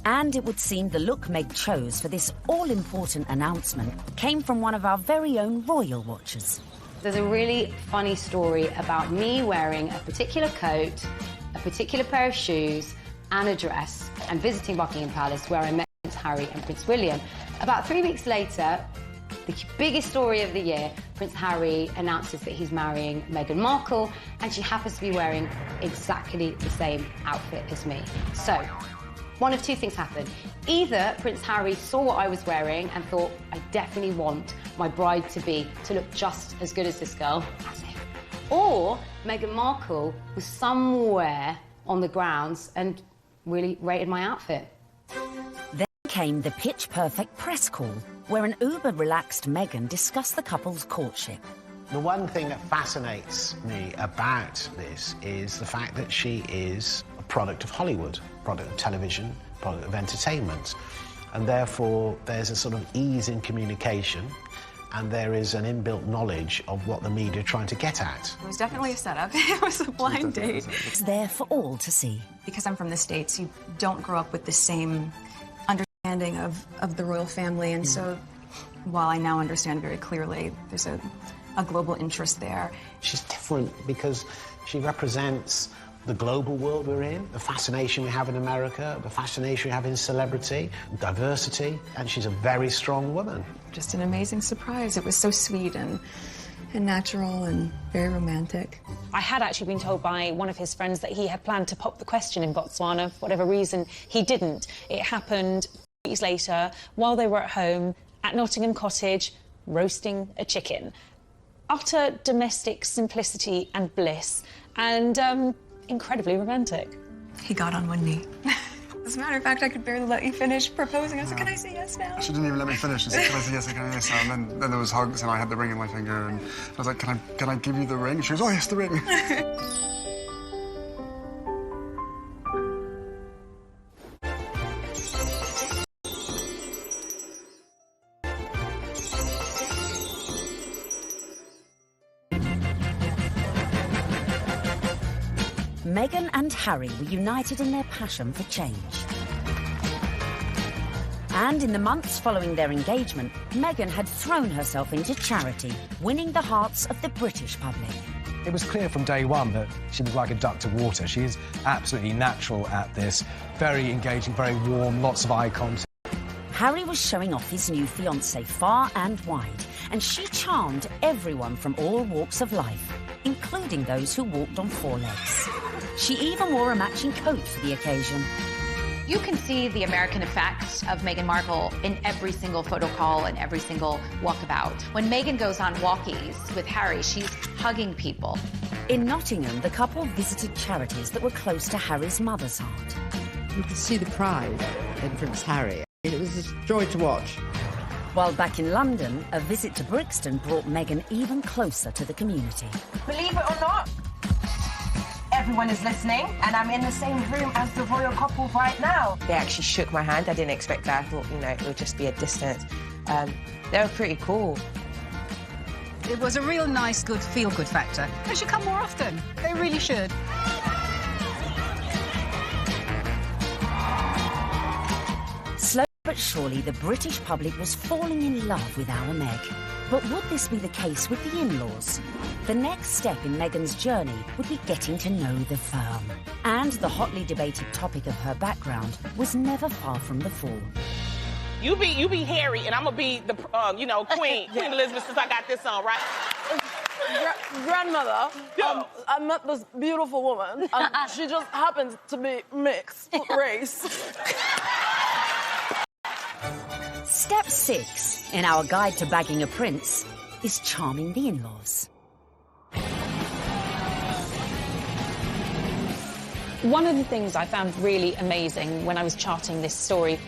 And it would seem the look Meg chose for this all-important announcement came from one of our very own royal watchers. There's a really funny story about me wearing a particular coat, a particular pair of shoes and a dress and visiting Buckingham Palace, where I met Prince Harry and Prince William. About 3 weeks later, the biggest story of the year, Prince Harry announces that he's marrying Meghan Markle, and she happens to be wearing exactly the same outfit as me. So, one of two things happened. Either Prince Harry saw what I was wearing and thought, I definitely want my bride-to-be to look just as good as this girl, as if. Or Meghan Markle was somewhere on the grounds and really rated my outfit. Then came the pitch-perfect press call, where an uber-relaxed Meghan discussed the couple's courtship. The one thing that fascinates me about this is the fact that she is a product of Hollywood, product of television, product of entertainment, and therefore there's a sort of ease in communication, and there is an inbuilt knowledge of what the media are trying to get at. It was definitely a setup. It was a blind date. It's there for all to see. Because I'm from the States, you don't grow up with the same understanding of the royal family, and so while I now understand very clearly, there's a global interest there. She's different because she represents the global world we're in, the fascination we have in America, the fascination we have in celebrity, diversity, and she's a very strong woman. Just an amazing surprise. It was so sweet and natural and very romantic. I had actually been told by one of his friends that he had planned to pop the question in Botswana. For whatever reason, he didn't. It happened weeks later, while they were at home at Nottingham Cottage, roasting a chicken. Utter domestic simplicity and bliss, and incredibly romantic. He got on one knee. As a matter of fact, I could barely let you finish proposing. I said, can I say yes now? She didn't even let me finish. She said, can I say yes, can I say yes? And then there was hugs, and I had the ring in my finger, and I was like, can I give you the ring? She goes, oh, yes, the ring. Meghan and Harry were united in their passion for change. And in the months following their engagement, Meghan had thrown herself into charity, winning the hearts of the British public. It was clear from day one that she was like a duck to water. She is absolutely natural at this, very engaging, very warm, lots of eye contact. Harry was showing off his new fiancée far and wide, and she charmed everyone from all walks of life, including those who walked on four legs. She even wore a matching coat for the occasion. You can see the American effect of Meghan Markle in every single photo call and every single walkabout. When Meghan goes on walkies with Harry, she's hugging people. In Nottingham, the couple visited charities that were close to Harry's mother's heart. You could see the pride in Prince Harry. It was a joy to watch. While back in London, a visit to Brixton brought Meghan even closer to the community. Believe it or not, everyone is listening, and I'm in the same room as the royal couple right now. They actually shook my hand. I didn't expect that. I thought, you know, it would just be a distance. They were pretty cool. It was a real nice, good, feel-good factor. They should come more often. They really should. Slowly but surely, the British public was falling in love with our Meg. But would this be the case with the in-laws? The next step in Meghan's journey would be getting to know the firm. And the hotly debated topic of her background was never far from the fore. You be Harry, and I'm gonna be the, Queen Elizabeth, since I got this on, right? Grandmother, I met this beautiful woman, and she just happens to be mixed race. Step 6 in our guide to bagging a prince is charming the in-laws. One of the things I found really amazing when I was charting this story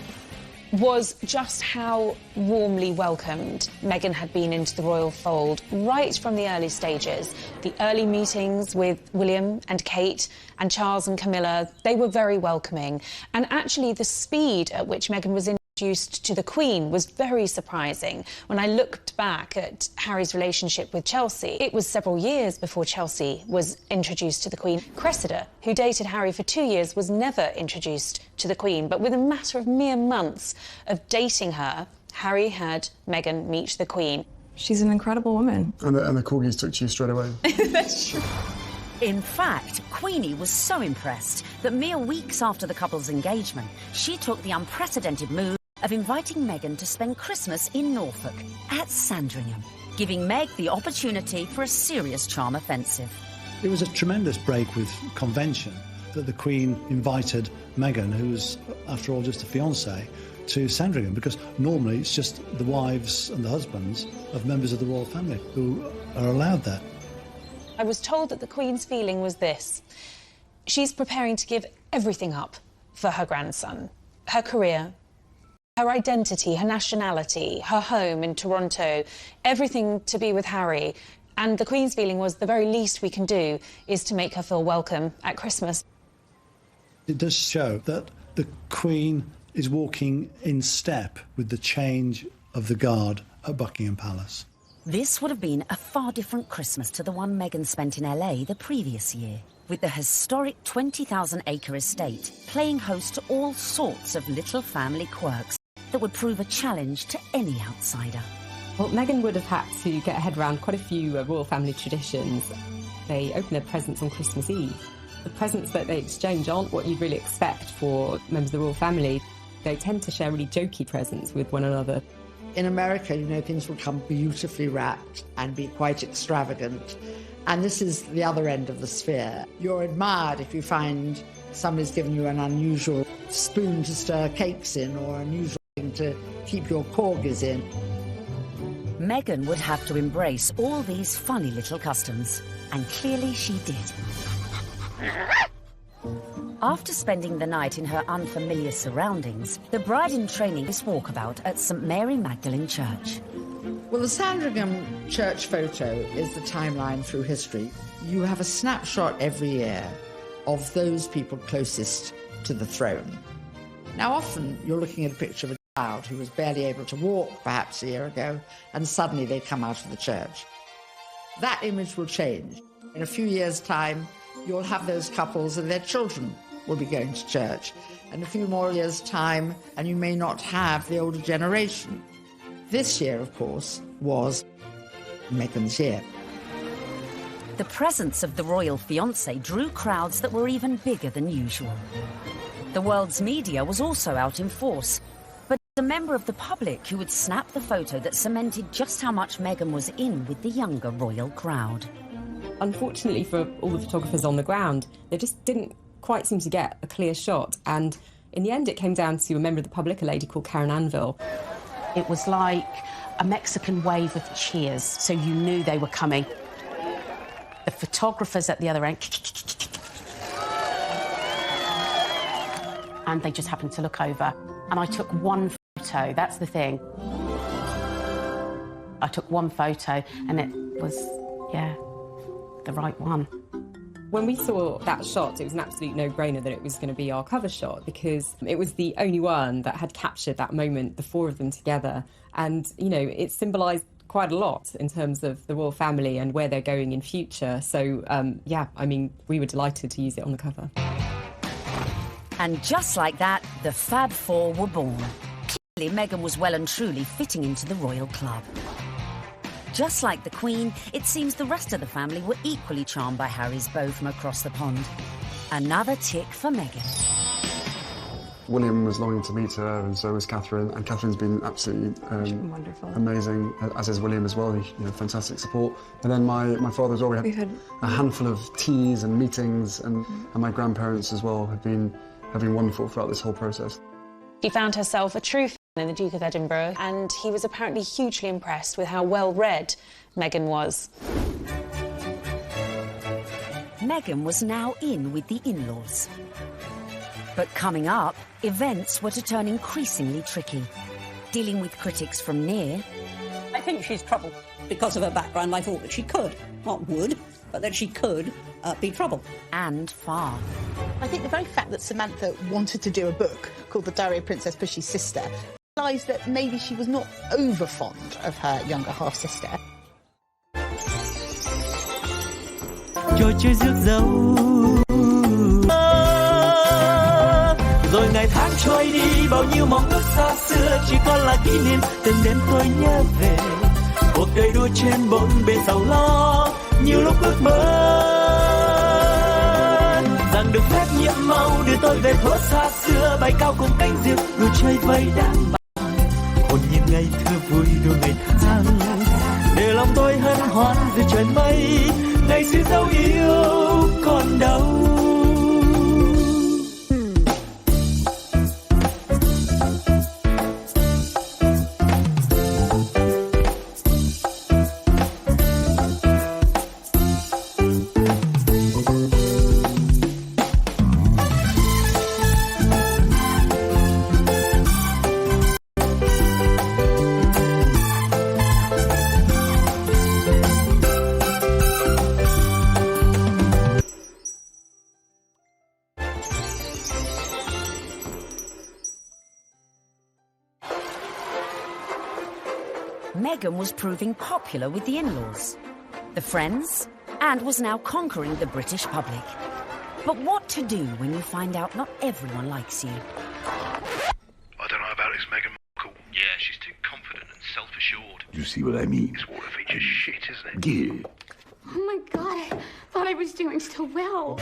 was just how warmly welcomed Meghan had been into the royal fold right from the early stages. The early meetings with William and Kate and Charles and Camilla, they were very welcoming. And actually the speed at which Meghan was introduced to the Queen was very surprising. When I looked back at Harry's relationship with Chelsea, it was several years before Chelsea was introduced to the Queen. Cressida, who dated Harry for 2 years, was never introduced to the Queen, but with a matter of mere months of dating her, Harry had Meghan meet the Queen. She's an incredible woman. And the corgis took to you straight away. That's true. In fact, Queenie was so impressed that mere weeks after the couple's engagement, she took the unprecedented move of inviting Meghan to spend Christmas in Norfolk at Sandringham, giving Meg the opportunity for a serious charm offensive. It was a tremendous break with convention that the Queen invited Meghan, who was, after all, just a fiancée, to Sandringham, because normally it's just the wives and the husbands of members of the royal family who are allowed there. I was told that the Queen's feeling was this. She's preparing to give everything up for her grandson. Her career, her identity, her nationality, her home in Toronto, everything to be with Harry. And the Queen's feeling was the very least we can do is to make her feel welcome at Christmas. It does show that the Queen is walking in step with the change of the guard at Buckingham Palace. This would have been a far different Christmas to the one Meghan spent in LA the previous year, with the historic 20,000-acre estate playing host to all sorts of little family quirks that would prove a challenge to any outsider. Well, Meghan would have had to get her head around quite a few royal family traditions. They open their presents on Christmas Eve. The presents that they exchange aren't what you'd really expect for members of the royal family. They tend to share really jokey presents with one another. In America, you know, things will come beautifully wrapped and be quite extravagant. And this is the other end of the sphere. You're admired if you find somebody's given you an unusual spoon to stir cakes in or an unusual thing to keep your corgis in. Meghan would have to embrace all these funny little customs, and clearly she did. After spending the night in her unfamiliar surroundings, the bride-in-training is walkabout at St Mary Magdalene Church. Well, the Sandringham church photo is the timeline through history. You have a snapshot every year of those people closest to the throne. Now, often you're looking at a picture of a child who was barely able to walk perhaps a year ago, and suddenly they come out of the church. That image will change. In a few years' time, you'll have those couples and their children will be going to church. In a few more years' time, and you may not have the older generation. This year, of course, was Meghan's year. The presence of the royal fiancé drew crowds that were even bigger than usual. The world's media was also out in force, but a member of the public who would snap the photo that cemented just how much Meghan was in with the younger royal crowd. Unfortunately for all the photographers on the ground, they just didn't quite seem to get a clear shot, and in the end it came down to a member of the public, a lady called Karen Anvil. It was like a Mexican wave of cheers, so you knew they were coming. The photographers at the other end, and they just happened to look over, and I took one photo, that's the thing. I took one photo and it was, yeah, the right one. When we saw that shot, it was an absolute no-brainer that it was going to be our cover shot because it was the only one that had captured that moment, the four of them together. And, you know, it symbolised quite a lot in terms of the royal family and where they're going in future. So, yeah, I mean, we were delighted to use it on the cover. And just like that, the Fab Four were born. Clearly, Meghan was well and truly fitting into the royal club. Just like the Queen, it seems the rest of the family were equally charmed by Harry's beau from across the pond. Another tick for Meghan. William was longing to meet her, and so was Catherine. And Catherine's been absolutely wonderful, amazing, as is William as well. Fantastic support. And then my father as well. We had a handful of teas and meetings, and my grandparents as well have been wonderful throughout this whole process. She found herself a true fan in the Duke of Edinburgh, and he was apparently hugely impressed with how well-read Meghan was. Meghan was now in with the in-laws. But coming up, events were to turn increasingly tricky. Dealing with critics from near... I think she's trouble. Because of her background, I thought that she could, not would, but that she could be trouble. And far. I think the very fact that Samantha wanted to do a book called The Diary of Princess Pushy's Sister implies that maybe she was not over fond of her younger half-sister. Trò chơi rước dâu rồi ngày tháng trôi đi bao nhiêu mong ước xa xưa chỉ còn là kỷ niệm từng đêm tôi nhớ về cuộc đời đua trên bốn bề giàu lo nhiều lúc ước mơ rằng được phép nhiệm màu đưa tôi về thuở xa xưa bay cao cùng cánh diều đua chơi với đám bạn hồn nhiên ngày thơ vui đua ngày tháng để lòng tôi hân hoan dưới trời mây ngày xưa dấu yêu còn đâu. Meghan was proving popular with the in-laws, the friends, and was now conquering the British public. But what to do when you find out not everyone likes you? I don't know about this Meghan Markle. Yeah, she's too confident and self-assured. You see what I mean? This water feature's shit, isn't it? Yeah. Oh my God, I thought I was doing so well.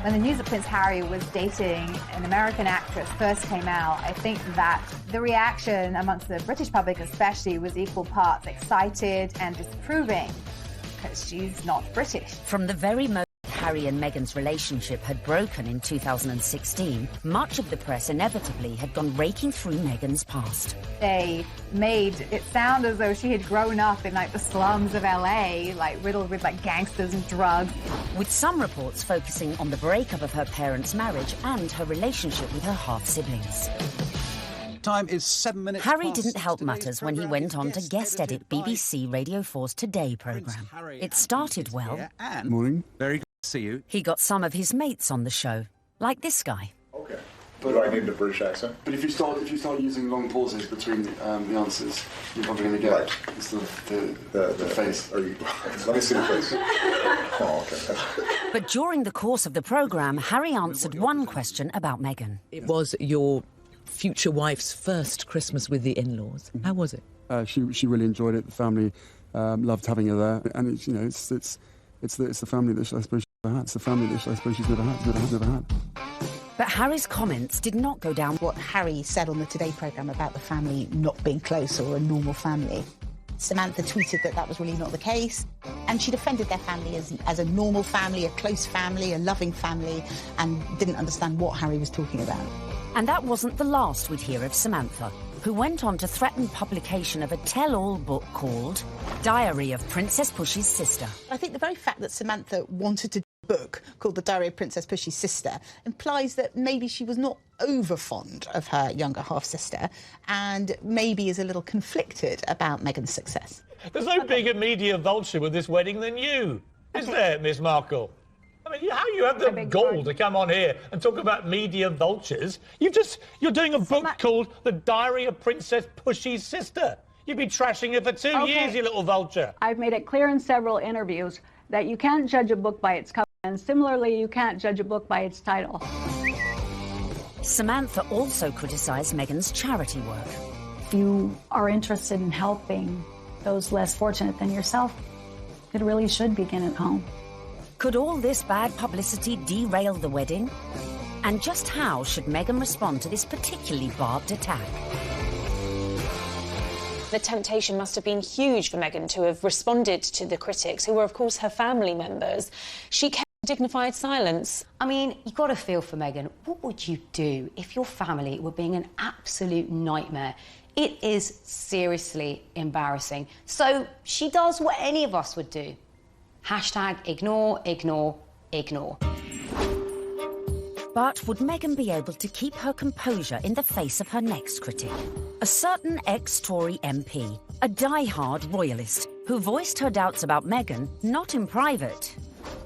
When the news that Prince Harry was dating an American actress first came out, I think that the reaction amongst the British public especially was equal parts excited and disapproving, because she's not British. From the very moment Harry and Meghan's relationship had broken in 2016, much of the press inevitably had gone raking through Meghan's past. They made it sound as though she had grown up in like the slums of LA, like riddled with like gangsters and drugs. With some reports focusing on the breakup of her parents' marriage and her relationship with her half-siblings. Time is 7 minutes Harry past didn't help matters when he went on to guest edit BBC Radio 4's Today programme. It started well. Morning. Very good to see you. He got some of his mates on the show, like this guy. Okay. But do I need the British accent? But if you start using long pauses between the answers, you're probably going to get the face. Let me see the face. Oh, okay. But during the course of the programme, Harry answered one question about Meghan. It was your future wife's first Christmas with the in-laws. How was it? She really enjoyed it. The family loved having her there, and it's the family that I suppose she's never had. It's the family that I suppose she's never had. But Harry's comments did not go down. What Harry said on the Today programme about the family not being close or a normal family. Samantha tweeted that was really not the case, and she defended their family as a normal family, a close family, a loving family, and didn't understand what Harry was talking about. And that wasn't the last we'd hear of Samantha, who went on to threaten publication of a tell-all book called Diary of Princess Pushy's Sister. I think the very fact that Samantha wanted to do a book called The Diary of Princess Pushy's Sister implies that maybe she was not over fond of her younger half-sister and maybe is a little conflicted about Meghan's success. There's no bigger media vulture with this wedding than you, is there, Miss Markle? I mean, how you have the gall to come on here and talk about media vultures? You're doing a book called The Diary of Princess Pushy's Sister. You've been trashing her for 2 years, you little vulture. I've made it clear in several interviews that you can't judge a book by its cover, and similarly, you can't judge a book by its title. Samantha also criticised Meghan's charity work. If you are interested in helping those less fortunate than yourself, it really should begin at home. Could all this bad publicity derail the wedding? And just how should Meghan respond to this particularly barbed attack? The temptation must have been huge for Meghan to have responded to the critics, who were, of course, her family members. She kept dignified silence. I mean, you've got to feel for Meghan. What would you do if your family were being an absolute nightmare? It is seriously embarrassing. So she does what any of us would do. Hashtag ignore, ignore, ignore. But would Meghan be able to keep her composure in the face of her next critic? A certain ex-Tory MP, a die-hard royalist, who voiced her doubts about Meghan, not in private,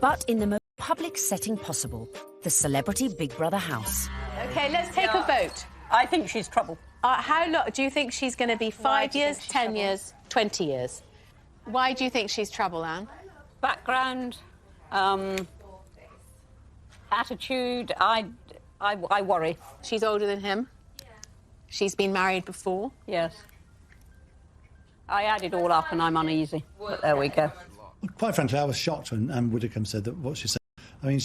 but in the most public setting possible, the celebrity Big Brother house. OK, let's take a vote. I think she's trouble. How long do you think she's going to be? 5 years, 10 years, 20 years? Why do you think she's trouble, Anne? Background, attitude, I worry. She's older than him. She's been married before. Yes. I add it all up and I'm uneasy. But there we go. Quite frankly, I was shocked when Anne Widdecombe said that what she said. I mean,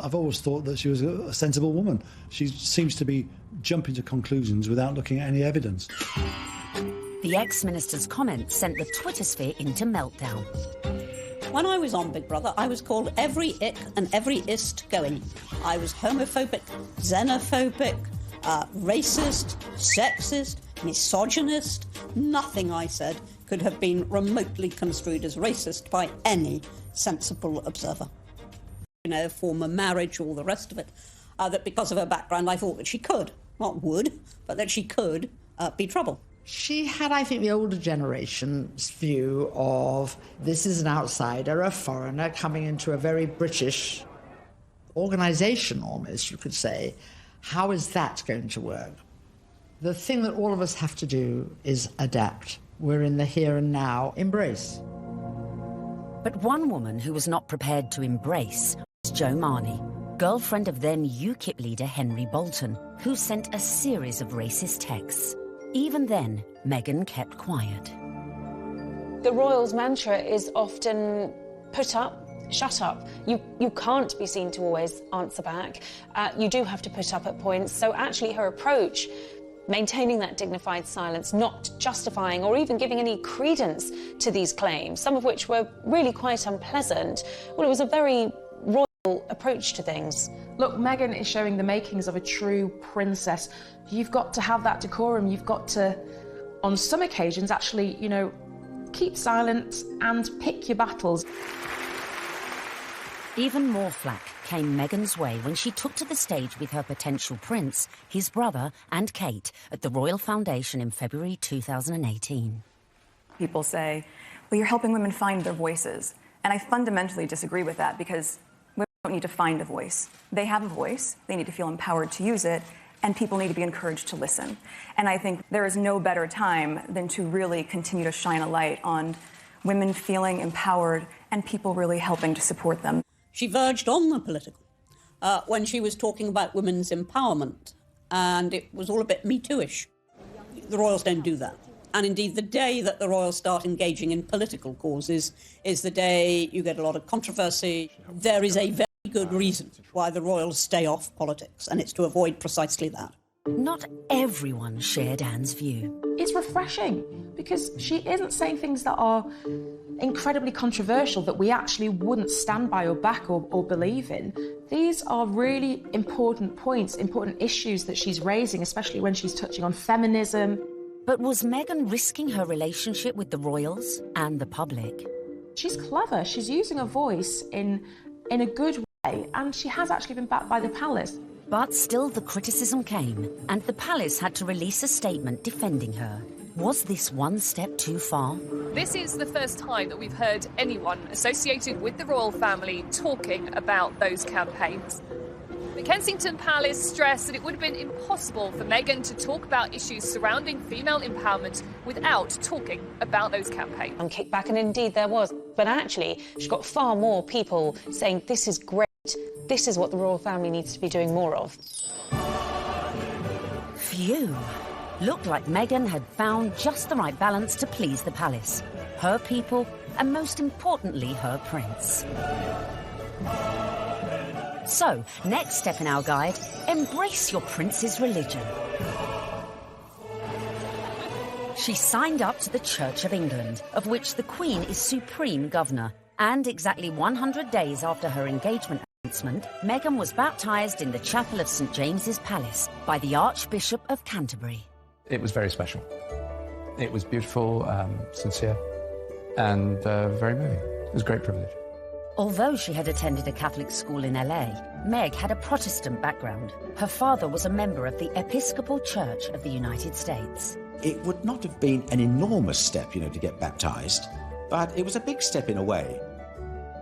I've always thought that she was a sensible woman. She seems to be jumping to conclusions without looking at any evidence. The ex-minister's comments sent the Twitter sphere into meltdown. When I was on Big Brother, I was called every ick and every ist going. I was homophobic, xenophobic, racist, sexist, misogynist. Nothing I said could have been remotely construed as racist by any sensible observer. You know, former marriage, all the rest of it. That because of her background, I thought that she could, not would, but that she could be trouble. She had, I think, the older generation's view of this is an outsider, a foreigner coming into a very British organisation, almost, you could say. How is that going to work? The thing that all of us have to do is adapt. We're in the here and now. Embrace. But one woman who was not prepared to embrace was Jo Marnie, girlfriend of then UKIP leader Henry Bolton, who sent a series of racist texts. Even then, Meghan kept quiet. The royals' mantra is often put up, shut up. You can't be seen to always answer back. You do have to put up at points. So actually her approach, maintaining that dignified silence, not justifying or even giving any credence to these claims, some of which were really quite unpleasant, well, it was a very royal approach to things. Look, Meghan is showing the makings of a true princess. You've got to have that decorum. You've got to, on some occasions, actually, you know, keep silent and pick your battles. Even more flack came Meghan's way when she took to the stage with her potential prince, his brother and Kate at the Royal Foundation in February 2018. People say, well, you're helping women find their voices. And I fundamentally disagree with that because women don't need to find a voice. They have a voice. They need to feel empowered to use it. And people need to be encouraged to listen. And I think there is no better time than to really continue to shine a light on women feeling empowered and people really helping to support them. She verged on the political when she was talking about women's empowerment, and it was all a bit Me Too-ish. The royals don't do that. And indeed, the day that the royals start engaging in political causes is the day you get a lot of controversy. There is a very good reason why the royals stay off politics, and it's to avoid precisely that. Not everyone shared Anne's view. It's refreshing because she isn't saying things that are incredibly controversial that we actually wouldn't stand by or back or believe in. These are really important points, important issues that she's raising, especially when she's touching on feminism. But was Meghan risking her relationship with the royals and the public? She's clever. She's using her voice in a good way. say, and she has actually been backed by the palace. But still the criticism came, and the palace had to release a statement defending her. Was this one step too far? This is the first time that we've heard anyone associated with the royal family talking about those campaigns. The Kensington Palace stressed that it would have been impossible for Meghan to talk about issues surrounding female empowerment without talking about those campaigns. On kickback, and indeed there was. But actually, she got far more people saying this is great, this is what the royal family needs to be doing more of. Phew. Looked like Meghan had found just the right balance to please the palace, her people, and most importantly, her prince. So, next step in our guide, embrace your prince's religion. She signed up to the Church of England, of which the Queen is supreme governor, and exactly 100 days after her engagement announcement, Meghan was baptised in the chapel of St James's Palace by the Archbishop of Canterbury. It was very special. It was beautiful, sincere, and very moving. It was a great privilege. Although she had attended a Catholic school in LA, Meg had a Protestant background. Her father was a member of the Episcopal Church of the United States. It would not have been an enormous step, to get baptised, but it was a big step in a way.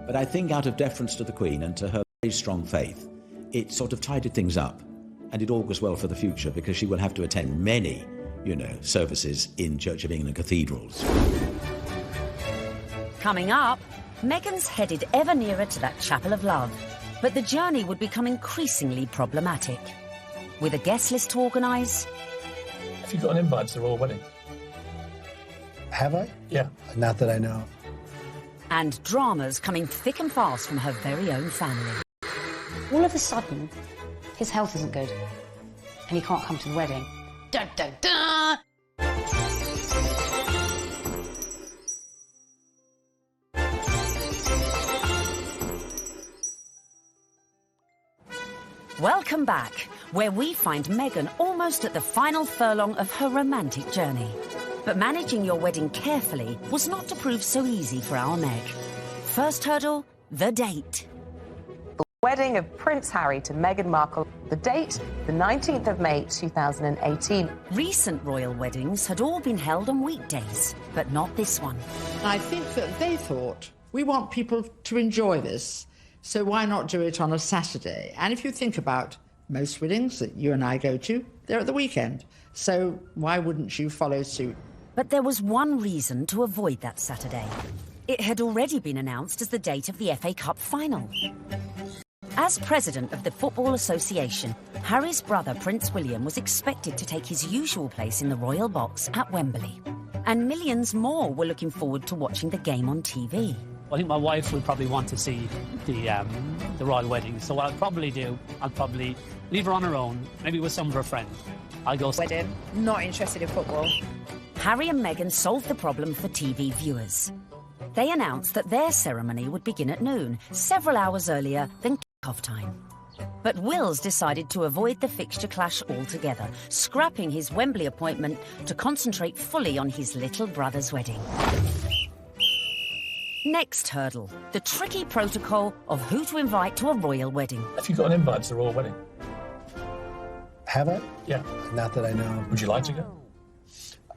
But I think out of deference to the Queen and to her very strong faith, it sort of tidied things up, and it augurs well for the future because she will have to attend many, services in Church of England cathedrals. Coming up, Meghan's headed ever nearer to that chapel of love, but the journey would become increasingly problematic. With a guest list to organise... Have you got an invite to the royal wedding? Have I? Yeah. Not that I know. And dramas coming thick and fast from her very own family. All of a sudden, his health isn't good, and he can't come to the wedding. Dun, dun, dun! Welcome back, where we find Meghan almost at the final furlong of her romantic journey. But managing your wedding carefully was not to prove so easy for our Meg. First hurdle, the date. The wedding of Prince Harry to Meghan Markle. The date, the 19th of May 2018. Recent royal weddings had all been held on weekdays, but not this one. I think that they thought, we want people to enjoy this, so why not do it on a Saturday? And if you think about most weddings that you and I go to, they're at the weekend. So why wouldn't you follow suit? But there was one reason to avoid that Saturday. It had already been announced as the date of the FA Cup final. As president of the Football Association, Harry's brother Prince William was expected to take his usual place in the royal box at Wembley. And millions more were looking forward to watching the game on TV. I think my wife would probably want to see the royal wedding. So what I'll probably do, I'll probably leave her on her own, maybe with some of her friends. I'll go... Wedding, not interested in football. Harry and Meghan solved the problem for TV viewers. They announced that their ceremony would begin at noon, several hours earlier than kick-off time. But Wills decided to avoid the fixture clash altogether, scrapping his Wembley appointment to concentrate fully on his little brother's wedding. Next hurdle, the tricky protocol of who to invite to a royal wedding. Have you got an invite to the royal wedding? Have I? Yeah. Not that I know. Would you like to go?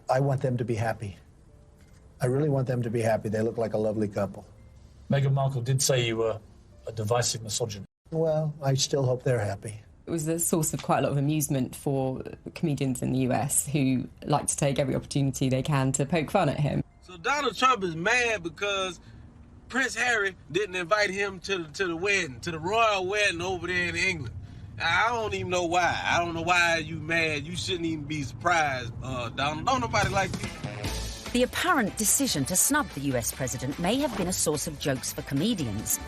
I want them to be happy. I really want them to be happy. They look like a lovely couple. Meghan Markle did say you were a divisive misogynist. Well, I still hope they're happy. It was a source of quite a lot of amusement for comedians in the US who like to take every opportunity they can to poke fun at him. So Donald Trump is mad because Prince Harry didn't invite him to the wedding, to the royal wedding over there in England. I don't even know why. I don't know why you mad. You shouldn't even be surprised, Donald. Don't nobody like you. The apparent decision to snub the US president may have been a source of jokes for comedians.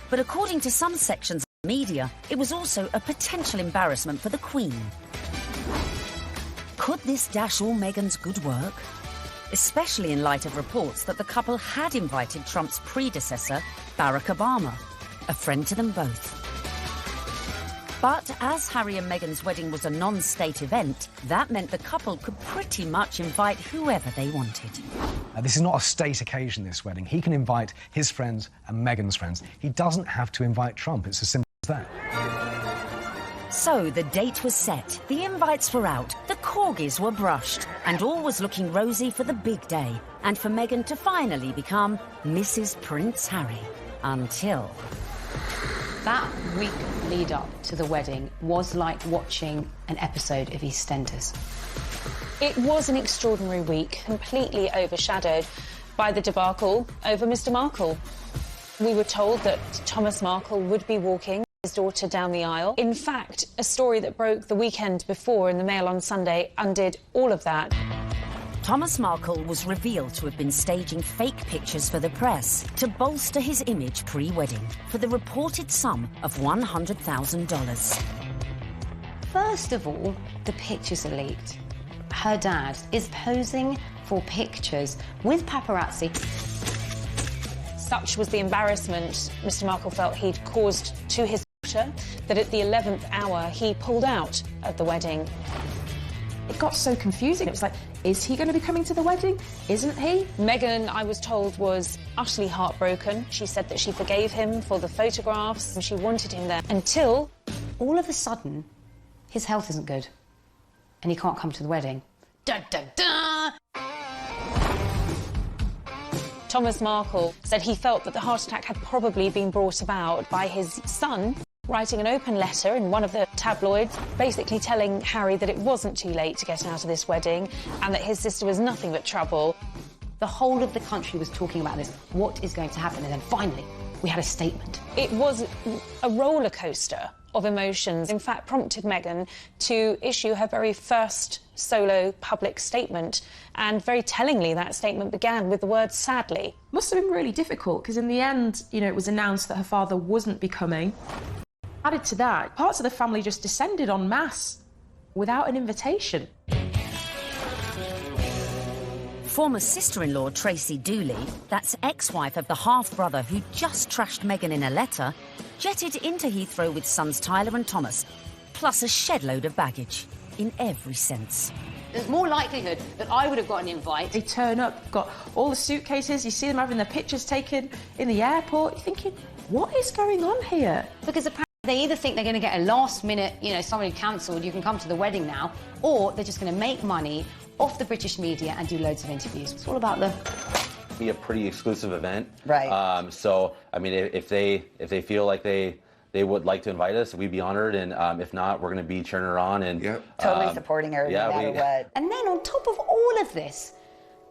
But according to some sections of the media, it was also a potential embarrassment for the Queen. Could this dash all Meghan's good work? Especially in light of reports that the couple had invited Trump's predecessor, Barack Obama, a friend to them both. But as Harry and Meghan's wedding was a non-state event, that meant the couple could pretty much invite whoever they wanted. This is not a state occasion, this wedding. He can invite his friends and Meghan's friends. He doesn't have to invite Trump. It's as simple as that. So the date was set, the invites were out, the corgis were brushed, and all was looking rosy for the big day, and for Meghan to finally become Mrs. Prince Harry. Until... That week lead up to the wedding was like watching an episode of EastEnders. It was an extraordinary week, completely overshadowed by the debacle over Mr. Markle. We were told that Thomas Markle would be walking his daughter down the aisle. In fact, a story that broke the weekend before in the Mail on Sunday undid all of that. Thomas Markle was revealed to have been staging fake pictures for the press to bolster his image pre-wedding for the reported sum of $100,000. First of all, the pictures are leaked. Her dad is posing for pictures with paparazzi. Such was the embarrassment Mr. Markle felt he'd caused to his daughter that at the 11th hour he pulled out of the wedding. It got so confusing. It was like, is he going to be coming to the wedding? Isn't he? Meghan, I was told, was utterly heartbroken. She said that she forgave him for the photographs and she wanted him there until... all of a sudden, his health isn't good and he can't come to the wedding. Dun, dun, dun! Thomas Markle said he felt that the heart attack had probably been brought about by his son writing an open letter in one of the tabloids, basically telling Harry that it wasn't too late to get out of this wedding and that his sister was nothing but trouble. The whole of the country was talking about this. What is going to happen? And then finally, we had a statement. It was a roller coaster of emotions, in fact, prompted Meghan to issue her very first solo public statement. And very tellingly, that statement began with the word sadly. Must have been really difficult, because in the end, you know, it was announced that her father wasn't be coming. Added to that, parts of the family just descended en masse without an invitation. Former sister-in-law Tracy Dooley, that's ex-wife of the half-brother who just trashed Meghan in a letter, jetted into Heathrow with sons Tyler and Thomas, plus a shed-load of baggage, in every sense. There's more likelihood that I would have got an invite. They turn up, got all the suitcases, you see them having their pictures taken in the airport, you're thinking, what is going on here? Because apparently they either think they're going to get a last-minute, you know, somebody cancelled, you can come to the wedding now, or they're just going to make money off the British media and do loads of interviews. It's all about the... be a pretty exclusive event. Right. So, I mean, if they feel like they would like to invite us, we'd be honored. And if not, we're going to be cheering her on and totally supporting her no matter what. And then on top of all of this,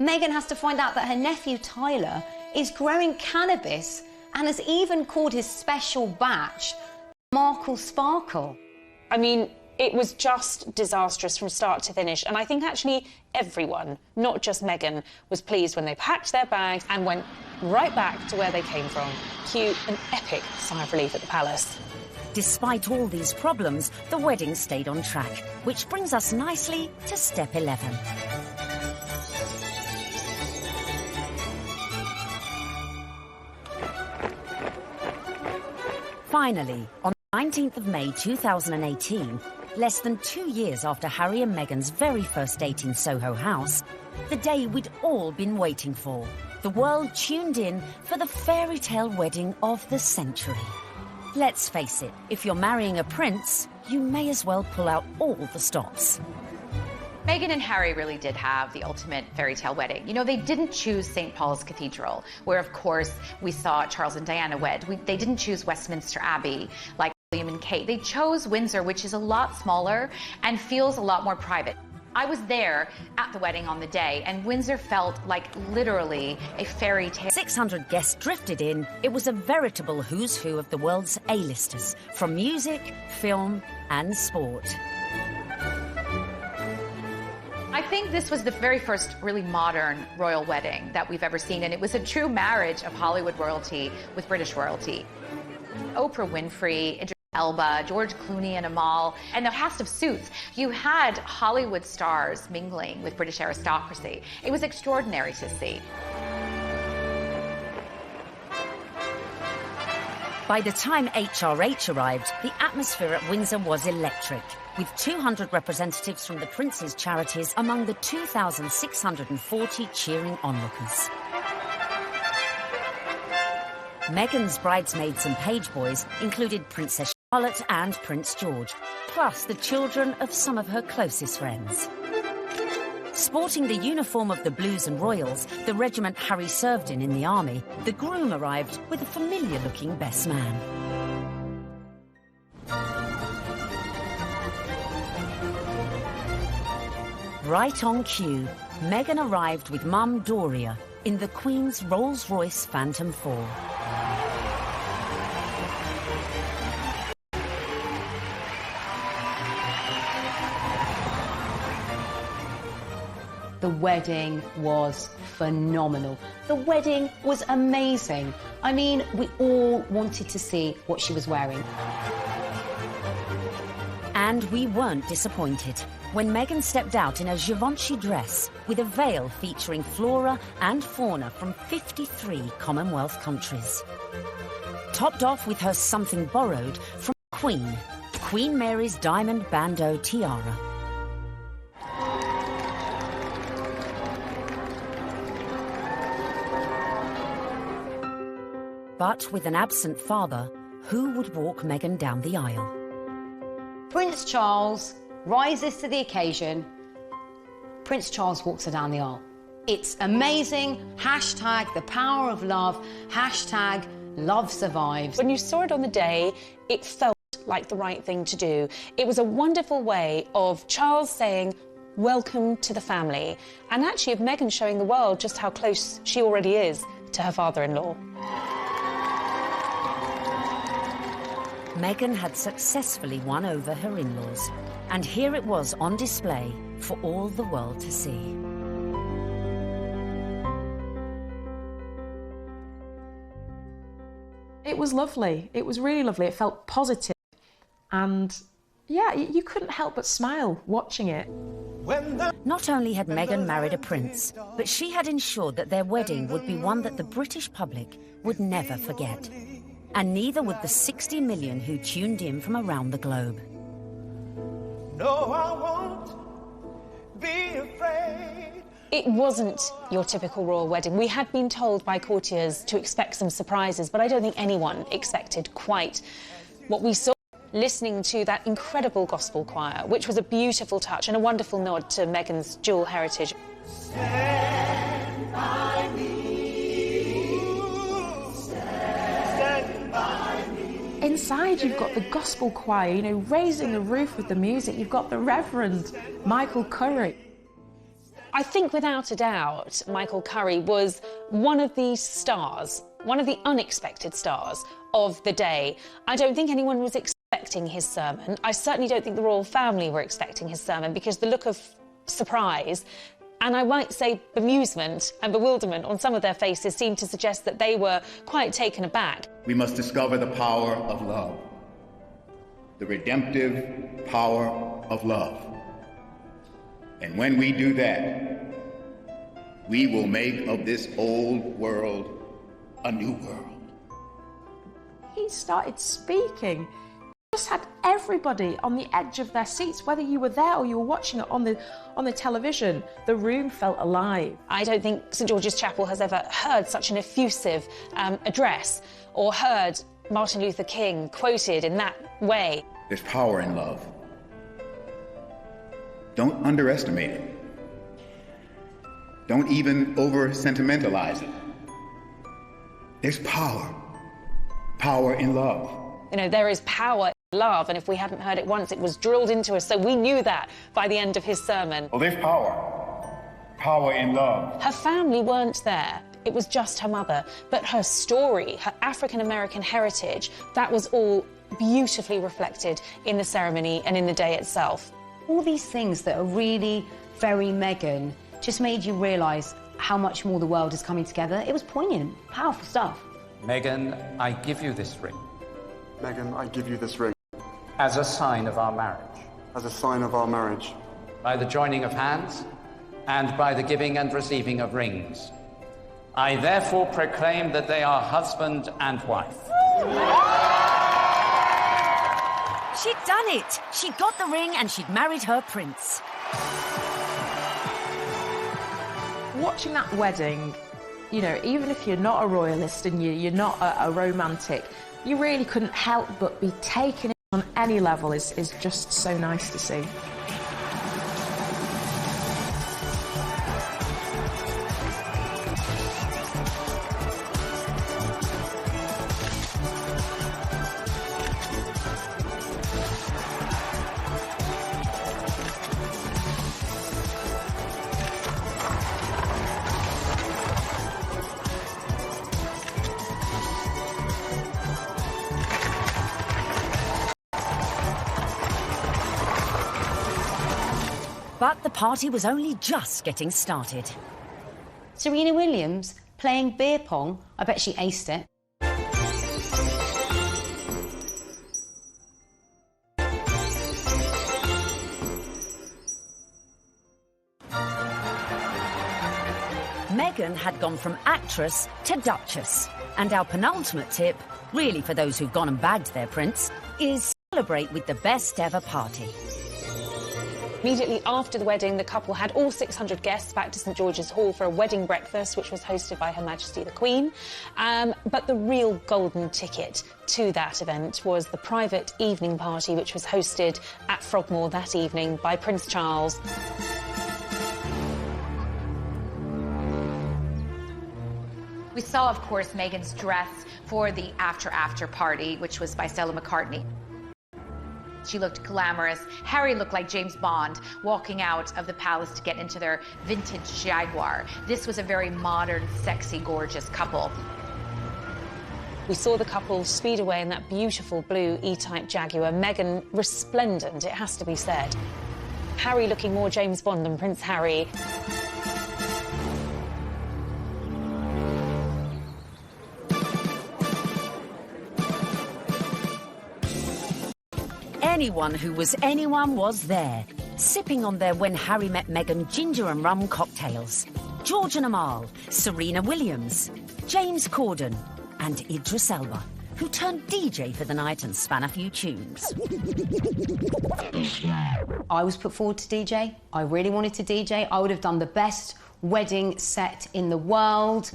Meghan has to find out that her nephew Tyler is growing cannabis and has even called his special batch Markle Sparkle. I mean, it was just disastrous from start to finish. And I think actually everyone, not just Meghan, was pleased when they packed their bags and went right back to where they came from. Cue an epic sigh of relief at the palace. Despite all these problems, the wedding stayed on track, which brings us nicely to step 11. Finally, on the 19th of May 2018, less than 2 years after Harry and Meghan's very first date in Soho House, the day we'd all been waiting for. The world tuned in for the fairy tale wedding of the century. Let's face it, if you're marrying a prince, you may as well pull out all the stops. Meghan and Harry really did have the ultimate fairy tale wedding. You know, they didn't choose St. Paul's Cathedral, where, of course, we saw Charles and Diana wed. They didn't choose Westminster Abbey, like William and Kate. They chose Windsor, which is a lot smaller and feels a lot more private. I was there at the wedding on the day, and Windsor felt like literally a fairy tale. 600 guests drifted in. It was a veritable who's who of the world's A-listers, from music, film, and sport. I think this was the very first really modern royal wedding that we've ever seen, and it was a true marriage of Hollywood royalty with British royalty. Oprah Winfrey, Idris Elba, George Clooney and Amal, and the cast of Suits. You had Hollywood stars mingling with British aristocracy. It was extraordinary to see. By the time HRH arrived, the atmosphere at Windsor was electric, with 200 representatives from the Prince's charities among the 2,640 cheering onlookers. Meghan's bridesmaids and page boys included Princess Charlotte and Prince George, plus the children of some of her closest friends. Sporting the uniform of the Blues and Royals, the regiment Harry served in the army, the groom arrived with a familiar-looking best man. Right on cue, Meghan arrived with Mum Doria in the Queen's Rolls-Royce Phantom 4. The wedding was phenomenal. The wedding was amazing. I mean, we all wanted to see what she was wearing. And we weren't disappointed when Meghan stepped out in a Givenchy dress with a veil featuring flora and fauna from 53 Commonwealth countries. Topped off with her something borrowed from Queen Mary's diamond bandeau tiara. But with an absent father, who would walk Meghan down the aisle? Prince Charles rises to the occasion. Prince Charles walks her down the aisle. It's amazing. Hashtag the power of love. Hashtag love survives. When you saw it on the day, it felt like the right thing to do. It was a wonderful way of Charles saying, welcome to the family, and actually of Meghan showing the world just how close she already is to her father-in-law. Meghan had successfully won over her in-laws, and here it was on display for all the world to see. It was lovely. It was really lovely. It felt positive. And yeah, you couldn't help but smile watching it. Not only had Meghan married a prince, but she had ensured that their wedding would be one that the British public would never forget. And neither would the 60 million who tuned in from around the globe. No, I won't be afraid. It wasn't your typical royal wedding. We had been told by courtiers to expect some surprises, but I don't think anyone expected quite what we saw listening to that incredible gospel choir, which was a beautiful touch and a wonderful nod to Meghan's dual heritage. Stand by me. Inside, you've got the gospel choir, you know, raising the roof with the music. You've got the Reverend Michael Curry. I think without a doubt, Michael Curry was one of the stars, one of the unexpected stars of the day. I don't think anyone was expecting his sermon. I certainly don't think the royal family were expecting his sermon, because the look of surprise, and I might say bemusement and bewilderment on some of their faces, seemed to suggest that they were quite taken aback. We must discover the power of love, the redemptive power of love. And when we do that, we will make of this old world a new world. He started speaking. Just had everybody on the edge of their seats, whether you were there or you were watching it on the television. The room felt alive. I don't think St George's Chapel has ever heard such an effusive address, or heard Martin Luther King quoted in that way. There's power in love. Don't underestimate it. Don't even over-sentimentalize it. There's power in love. You know, there is power in love, and if we hadn't heard it once, it was drilled into us, so we knew that by the end of his sermon. Well, there's power in love. Her family weren't there. It was just her mother. But her story, her African-American heritage, that was all beautifully reflected in the ceremony and in the day itself. All these things that are really very Meghan just made you realise how much more the world is coming together. It was poignant, powerful stuff. Meghan, I give you this ring. Meghan, I give you this ring. As a sign of our marriage. As a sign of our marriage. By the joining of hands and by the giving and receiving of rings. I therefore proclaim that they are husband and wife. She'd done it. She got the ring and she'd married her prince. Watching that wedding, you know, even if you're not a royalist and you're not a romantic, you really couldn't help but be taken on any level is just so nice to see. But the party was only just getting started. Serena Williams playing beer pong. I bet she aced it. Meghan had gone from actress to duchess. And our penultimate tip, really for those who've gone and bagged their prince, is celebrate with the best ever party. Immediately after the wedding, the couple had all 600 guests back to St George's Hall for a wedding breakfast, which was hosted by Her Majesty the Queen. But the real golden ticket to that event was the private evening party, which was hosted at Frogmore that evening by Prince Charles. We saw, of course, Meghan's dress for the after party, which was by Stella McCartney. She looked glamorous. Harry looked like James Bond walking out of the palace to get into their vintage Jaguar. This was a very modern, sexy, gorgeous couple. We saw the couple speed away in that beautiful blue E-Type Jaguar. Meghan resplendent, it has to be said. Harry looking more James Bond than Prince Harry. Anyone who was anyone was there, sipping on their When Harry Met Meghan ginger and rum cocktails. George and Amal, Serena Williams, James Corden and Idris Elba, who turned DJ for the night and span a few tunes. I was put forward to DJ. I really wanted to DJ. I would have done the best wedding set in the world.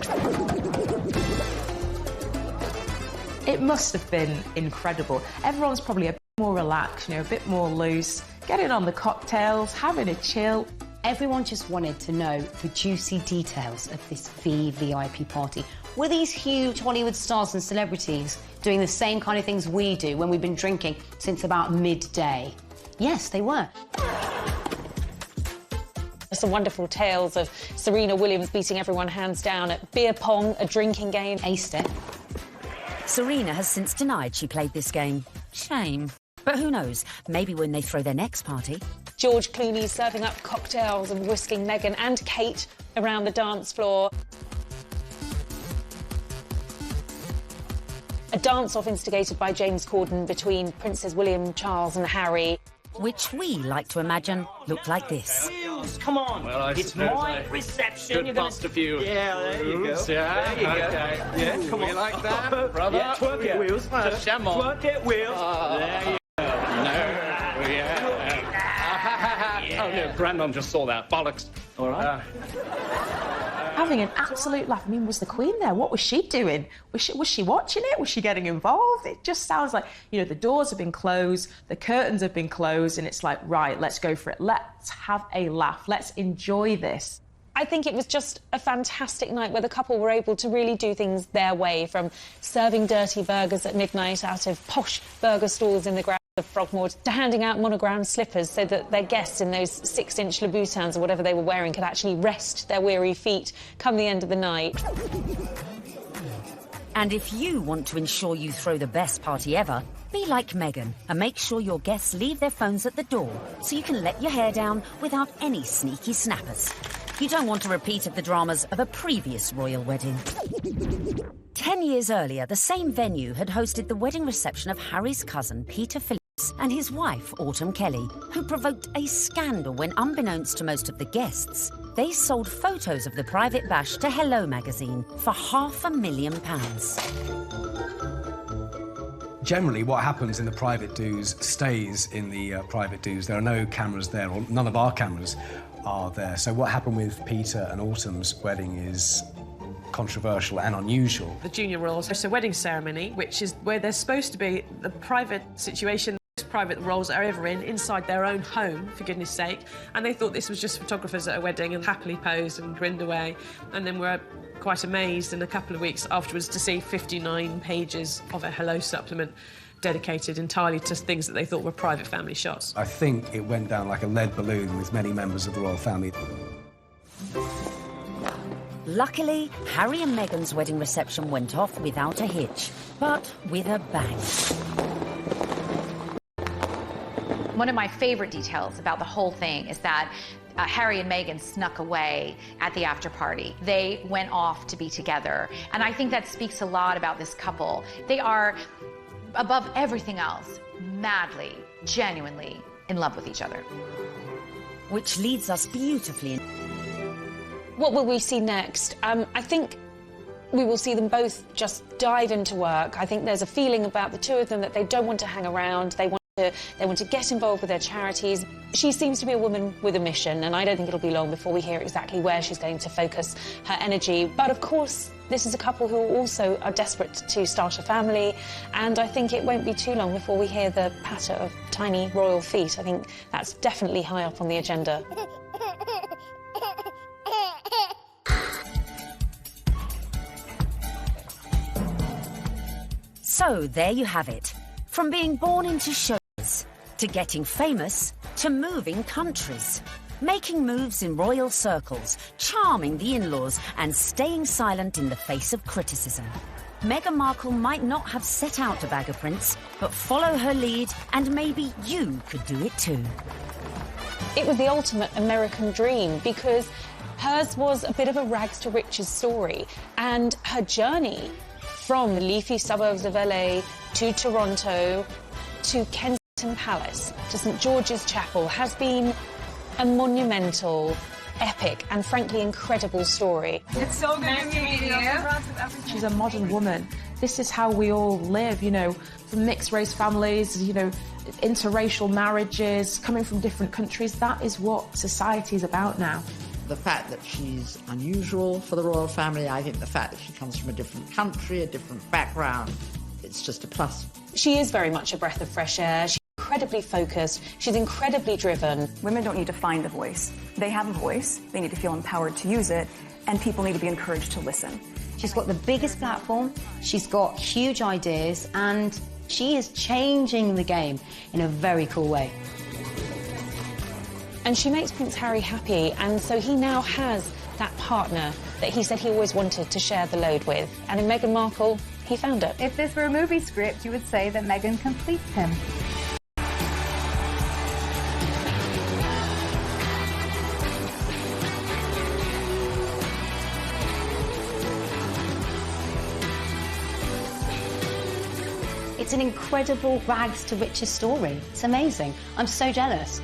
It must have been incredible. Everyone's probably a bit more relaxed, a bit more loose, getting on the cocktails, having a chill. Everyone just wanted to know the juicy details of this VVIP party. Were these huge Hollywood stars and celebrities doing the same kind of things we do when we've been drinking since about midday? Yes, they were. Some wonderful tales of Serena Williams beating everyone hands down at beer pong, a drinking game. Aced it. Serena has since denied she played this game. Shame. But who knows, maybe when they throw their next party. George Clooney serving up cocktails and whisking Meghan and Kate around the dance floor. A dance-off instigated by James Corden between Princes William, Charles and Harry. Which we like to imagine looked like this. Come on, well, it's my reception. Good bust a few. Yeah, there you go. Yeah, there you go. Yeah, come on. You like that, brother? Yeah, twerk it, Wheels. Come on. Twerk it, Wheels. There you go. No, yeah. Oh, yeah, Grandon just saw that. Bollocks. All right. Having an absolute laugh. I mean, was the Queen there? What was she doing? Was she watching it? Was she getting involved? It just sounds like, the doors have been closed, the curtains have been closed, and it's like, right, let's go for it. Let's have a laugh. Let's enjoy this. I think it was just a fantastic night where the couple were able to really do things their way, from serving dirty burgers at midnight out of posh burger stalls in the grounds of Frogmore to handing out monogrammed slippers so that their guests in those 6-inch Louboutins or whatever they were wearing could actually rest their weary feet come the end of the night. And if you want to ensure you throw the best party ever, be like Meghan and make sure your guests leave their phones at the door so you can let your hair down without any sneaky snappers. You don't want a repeat of the dramas of a previous royal wedding. 10 years earlier, the same venue had hosted the wedding reception of Harry's cousin, Peter Phillips, and his wife, Autumn Kelly, who provoked a scandal when, unbeknownst to most of the guests, they sold photos of the private bash to Hello magazine for £500,000. Generally, what happens in the private do's stays in the private do's. There are no cameras there, or none of our cameras are there. So what happened with Peter and Autumn's wedding is controversial and unusual. The junior royals host a wedding ceremony, which is where there's supposed to be the private situation private roles are ever in, inside their own home, for goodness sake. And they thought this was just photographers at a wedding and happily posed and grinned away. And then we're quite amazed in a couple of weeks afterwards to see 59 pages of a Hello supplement dedicated entirely to things that they thought were private family shots. I think it went down like a lead balloon with many members of the royal family. Luckily, Harry and Meghan's wedding reception went off without a hitch, but with a bang. One of my favorite details about the whole thing is that Harry and Meghan snuck away at the after party. They went off to be together. And I think that speaks a lot about this couple. They are, above everything else, madly, genuinely in love with each other. Which leads us beautifully. What will we see next? I think we will see them both just dive into work. I think there's a feeling about the two of them that they don't want to hang around. They want to get involved with their charities. She seems to be a woman with a mission, and I don't think it'll be long before we hear exactly where she's going to focus her energy. But of course, this is a couple who also are desperate to start a family, and I think it won't be too long before we hear the patter of tiny royal feet. I think that's definitely high up on the agenda. So there you have it. From being born into shows, to getting famous, to moving countries, making moves in royal circles, charming the in-laws, and staying silent in the face of criticism. Meghan Markle might not have set out to bag a prince, but follow her lead, and maybe you could do it too. It was the ultimate American dream, because hers was a bit of a rags to riches story, and her journey from the leafy suburbs of LA to Toronto to Kensington Palace to St George's Chapel has been a monumental, epic and frankly incredible story. It's so good to meet you. She's a modern woman. This is how we all live, you know, from mixed race families, you know, interracial marriages, coming from different countries. That is what society is about now. The fact that she's unusual for the royal family, I think the fact that she comes from a different country, a different background, it's just a plus. She is very much a breath of fresh air. She's incredibly focused. She's incredibly driven. Women don't need to find a voice. They have a voice. They need to feel empowered to use it, and people need to be encouraged to listen. She's got the biggest platform. She's got huge ideas, and she is changing the game in a very cool way. And she makes Prince Harry happy, and so he now has that partner that he said he always wanted to share the load with. And in Meghan Markle, he found it. If this were a movie script, you would say that Meghan completes him. It's an incredible rags to riches story. It's amazing. I'm so jealous.